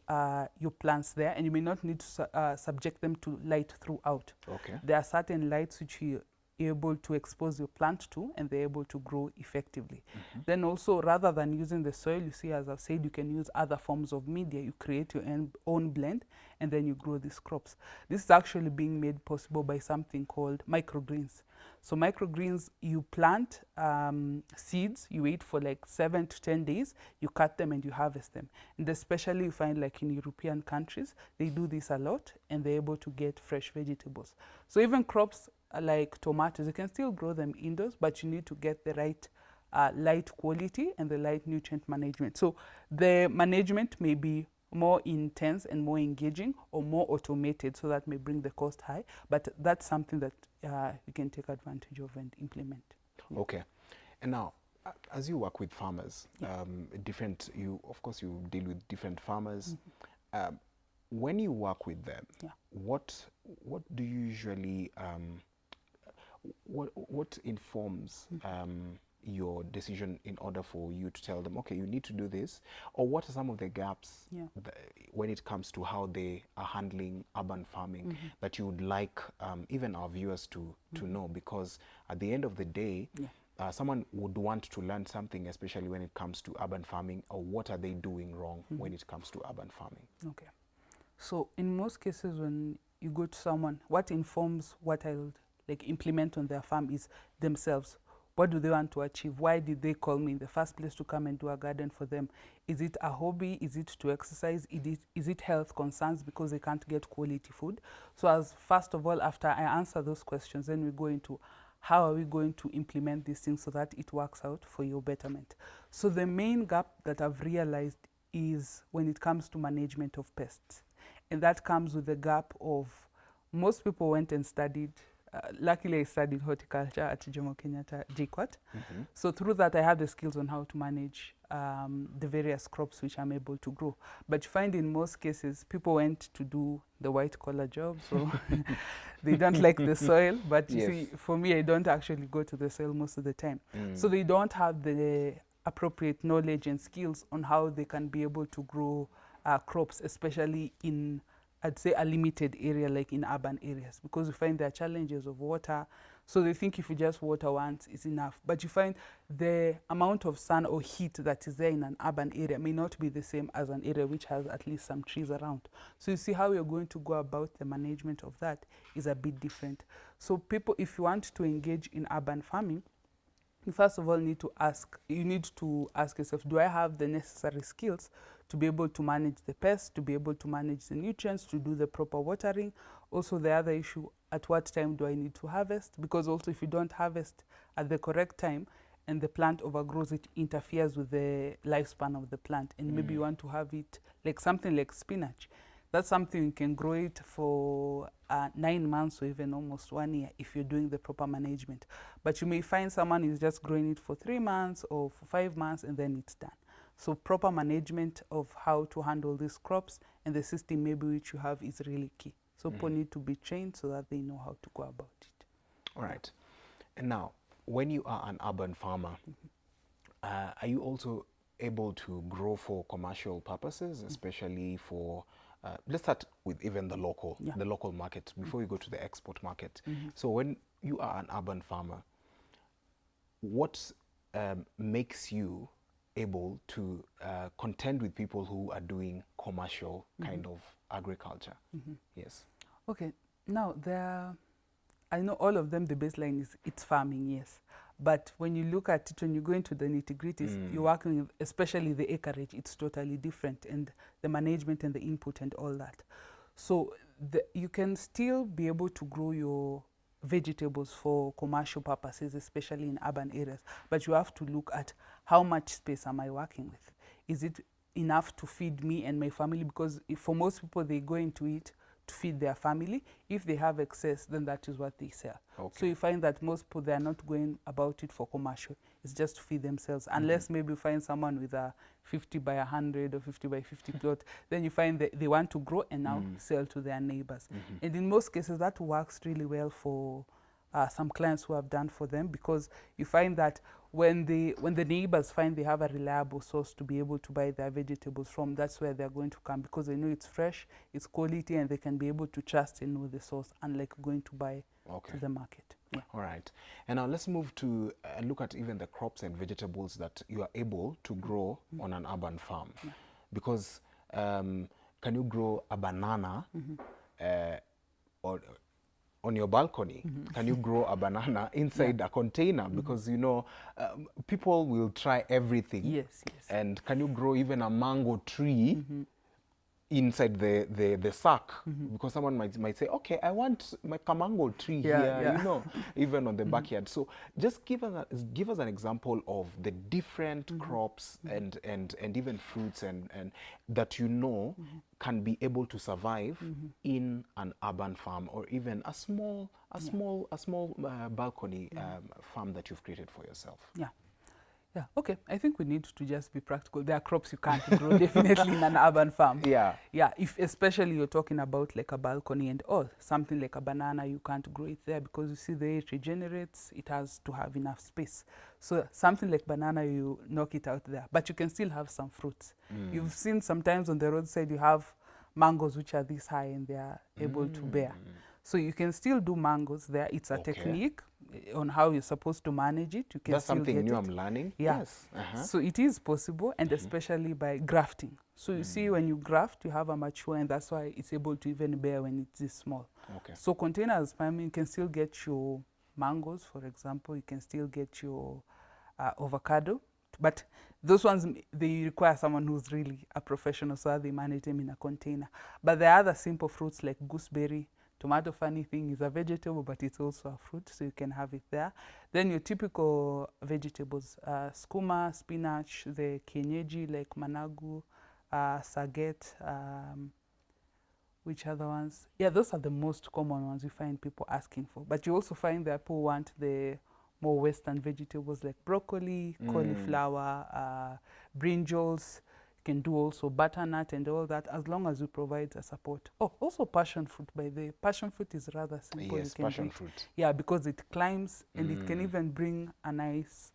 your plants there, and you may not need to subject them to light throughout. Okay. There are certain lights which you're able to expose your plant to, and they're able to grow effectively. Then also, rather than using the soil, you see, as I've said, you can use other forms of media. You create your own blend, and then you grow these crops. This is actually being made possible by something called microgreens. So microgreens, you plant seeds, you wait for like 7 to 10 days, you cut them and you harvest them. And especially you find like in European countries, they do this a lot, and they're able to get fresh vegetables. So even crops like tomatoes, you can still grow them indoors, but you need to get the right light quality and the right nutrient management. So the management may be more intense and more engaging or more automated, so that may bring the cost high, but that's something that you can take advantage of and implement. Okay. And now, as you work with farmers, of course you deal with different farmers. When you work with them, what do you usually what informs your decision in order for you to tell them, okay, you need to do this? Or what are some of the gaps when it comes to how they are handling urban farming that you would like even our viewers to know? Because at the end of the day, someone would want to learn something, especially when it comes to urban farming, or what are they doing wrong when it comes to urban farming? Okay. So in most cases, when you go to someone, what informs what I'll like implement on their farm is themselves. What do they want to achieve? Why did they call me in the first place to come and do a garden for them? Is it a hobby? Is it to exercise? Is it health concerns because they can't get quality food? So as first of all, after I answer those questions, then we go into how are we going to implement these things so that it works out for your betterment. So the main gap that I've realized is when it comes to management of pests. And that comes with the gap of most people went and studied. Luckily, I studied horticulture at Jomo Kenyatta JKUAT. So through that, I have the skills on how to manage the various crops which I'm able to grow. But you find in most cases, people went to do the white collar job, so they don't like the soil. But you see, for me, I don't actually go to the soil most of the time. So they don't have the appropriate knowledge and skills on how they can be able to grow crops, especially in, I'd say, a limited area like in urban areas, because you find there are challenges of water. So they think if you just water once is enough. But you find the amount of sun or heat that is there in an urban area may not be the same as an area which has at least some trees around. So you see how you're going to go about the management of that is a bit different. So people, if you want to engage in urban farming, you first of all need to ask yourself, do I have the necessary skills to be able to manage the pests, to be able to manage the nutrients, to do the proper watering? Also the other issue, at what time do I need to harvest? Because also if you don't harvest at the correct time and the plant overgrows, it interferes with the lifespan of the plant. And maybe you want to have it like something like spinach. That's something you can grow it for 9 months or even almost 1 year if you're doing the proper management. But you may find someone is just growing it for 3 months or for 5 months and then it's done. So proper management of how to handle these crops and the system maybe which you have is really key. So people need to be trained so that they know how to go about it. All right. And now, when you are an urban farmer, are you also able to grow for commercial purposes, especially for let's start with even the local market before you go to the export market. So when you are an urban farmer, what makes you able to contend with people who are doing commercial kind of agriculture? Yes. Okay. Now, I know all of them, the baseline is it's farming, yes. But when you look at it, when you go into the nitty-gritties, you're working with, especially the acreage, it's totally different, and the management and the input and all that. So you can still be able to grow your vegetables for commercial purposes, especially in urban areas. But you have to look at how much space am I working with? Is it enough to feed me and my family? Because for most people, they go into it to feed their family. If they have excess, then that is what they sell. So you find that most people, they are not going about it for commercial. It's just to feed themselves. Unless maybe you find someone with a 50 by 100 or 50 by 50 plot, then you find that they want to grow and now sell to their neighbors. And in most cases, that works really well for some clients who have done for them, because you find that when the neighbors find they have a reliable source to be able to buy their vegetables from, that's where they're going to come, because they know it's fresh, it's quality, and they can be able to trust and know the source, unlike going to buy to the market. Yeah. All right. And now let's move to look at even the crops and vegetables that you are able to grow on an urban farm. Because can you grow a banana or on your balcony? Can you grow a banana inside a container? Because, you know, people will try everything. Yes. And can you grow even a mango tree inside the sack? Because someone might say, okay, I want my mango tree here, you know, even on the backyard. So just give us an example of the different crops and even fruits and that you know can be able to survive in an urban farm, or even a small balcony farm that you've created for yourself. Yeah. Yeah, okay. I think we need to just be practical. There are crops you can't grow definitely in an urban farm. Yeah. Yeah, if especially you're talking about like a balcony and all, something like a banana, you can't grow it there because you see the way it regenerates, it has to have enough space. So something like banana, you knock it out there, but you can still have some fruits. You've seen sometimes on the roadside you have mangoes which are this high and they are able to bear. So you can still do mangoes there. It's a technique on how you're supposed to manage it. You can That's still something get new it. I'm learning. Yeah. Yes. So it is possible, and especially by grafting. So you see, when you graft, you have a mature, and that's why it's able to even bear when it's this small. Okay. So containers farming, you can still get your mangoes, for example. You can still get your avocado. But those ones, they require someone who's really a professional, so that they manage them in a container. But there are other simple fruits like gooseberry. Tomato, funny thing, is a vegetable, but it's also a fruit, so you can have it there. Then your typical vegetables, skuma, spinach, the kienyeji like managu, saget, which other ones? Yeah, those are the most common ones you find people asking for. But you also find that people want the more Western vegetables like broccoli, cauliflower, brinjals. You can do also butternut and all that, as long as you provide the support. Oh, also passion fruit, by the way. Passion fruit is rather simple. Yes, you can passion do it. fruit. Yeah, because it climbs and it can even bring a nice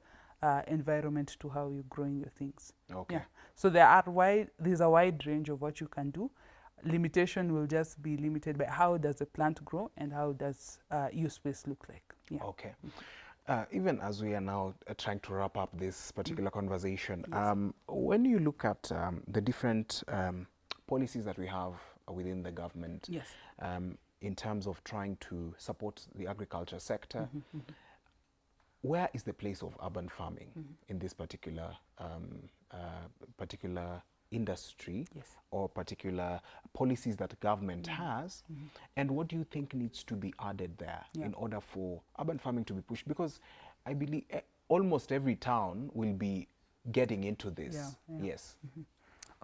environment to how you're growing your things. Okay. Yeah. So there's a wide range of what you can do. Limitation will just be limited by how does the plant grow and how does your space look like. Yeah. Okay. Even as we are now trying to wrap up this particular conversation, when you look at the different policies that we have within the government, Yes. In terms of trying to support the agriculture sector, where is the place of urban farming in this particular industry or particular policies that government has, and what do you think needs to be added there in order for urban farming to be pushed? Because I believe almost every town will be getting into this. Yes.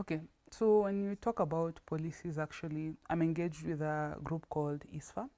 Okay, so when you talk about policies, actually, I'm engaged with a group called ISFA.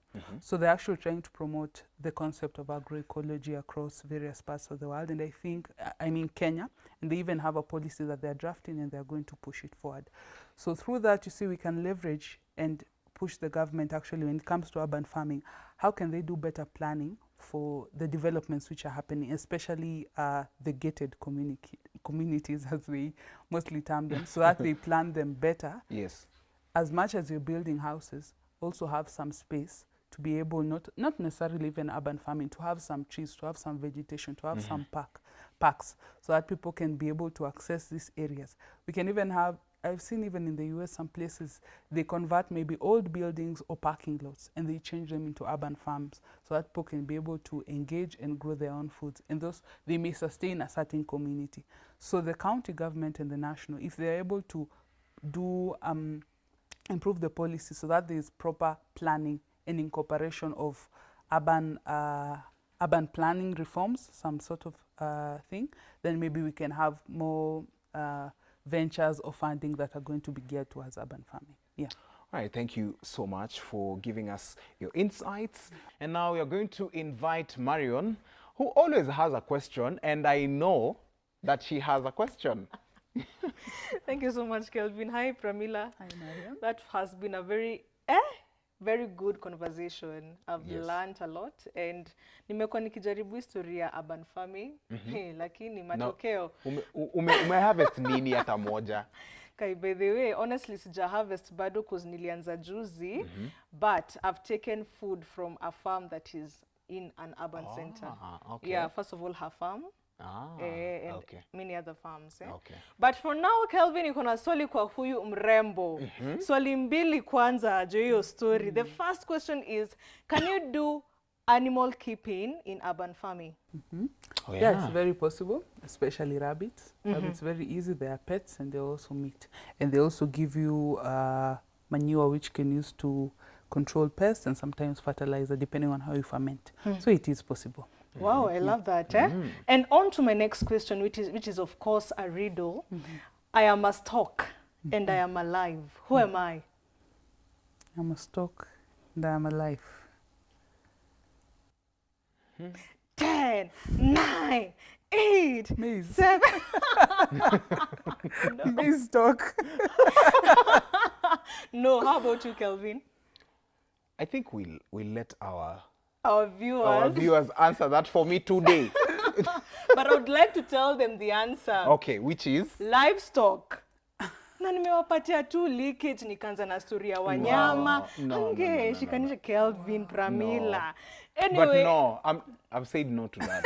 So they're actually trying to promote the concept of agroecology across various parts of the world. And I think, I'm in Kenya, and they even have a policy that they're drafting and they're going to push it forward. So through that, you see, we can leverage and push the government actually when it comes to urban farming. How can they do better planning for the developments which are happening, especially the gated communities, as we mostly term them, so that they plan them better. Yes. As much as you're building houses, also have some space to be able, not necessarily even urban farming, to have some trees, to have some vegetation, to have some parks, so that people can be able to access these areas. We can even have, I've seen even in the US, some places, they convert maybe old buildings or parking lots and they change them into urban farms so that people can be able to engage and grow their own foods. And those, they may sustain a certain community. So the county government and the national, if they're able to do, improve the policy so that there is proper planning and incorporation of urban planning reforms, some sort of thing, then maybe we can have more ventures or funding that are going to be geared towards urban farming. Yeah. All right, thank you so much for giving us your insights. And now we are going to invite Marion, who always has a question, and I know that she has a question. Thank you so much, Kelvin. Hi, Pramila. Hi, Mariam. That has been a very good conversation. I've learned a lot, and nimekuwa nikijaribu historia ya urban farming, lakini matokeo Umeharvest nini hata moja? By the way, honestly, sija harvest bado cause nilianza juzi, but I've taken food from a farm that is in an urban center. Okay. Yeah, first of all, her farm. And okay. many other farms. Okay. But for now, Kelvin, iko na swali kwa huyu mrembo. Swali mbili kwanza jo hiyo story. The first question is, can you do animal keeping in urban farming? Oh, yeah, it's very possible, especially rabbits. Rabbits, very easy. They are pets and they also meat. And they also give you manure which can use to control pests and sometimes fertilizer, depending on how you ferment. So it is possible. Wow, I love that. And on to my next question, which is of course a riddle. I am a stock and I am alive. Who am I? I'm a stock and I am alive. 10, 10, 9, 8, Maize. 7. Maize talk. No, how about you, Kelvin? I think we'll let our viewers answer that for me today. But I would like to tell them the answer. Okay, which is? Livestock. Na nimewapatia tu leakage nikaanza na story ya wanyama. Shikanisha Kelvin, Pramila. Anyway. But no, I've said no to that.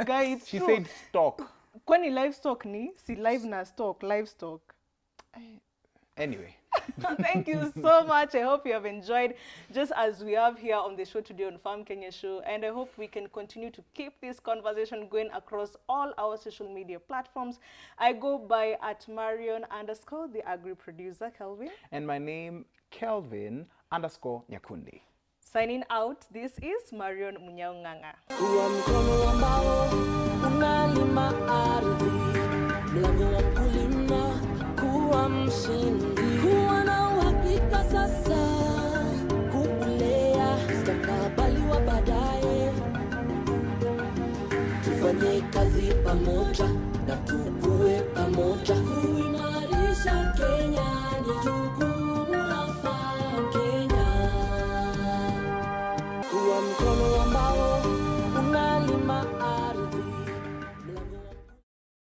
Guys, she said stock. Kwani livestock ni? Si live na stock, livestock. Anyway. Thank you so much. I hope you have enjoyed, just as we have here on the show today on Farm Kenya Show. And I hope we can continue to keep this conversation going across all our social media platforms. I go by @Marion_, the agri producer, Kelvin. And my name, Kelvin_Nyakundi. Signing out, this is Marion Munyaunganga. Kuwa mkono ambao unalima ardhi, mlango wa mkulima, kuwa mshindi, kuwa na uhakika sasa, kulea mustakabali wa baadaye. Tufanye kazi pamoja na tukue pamoja.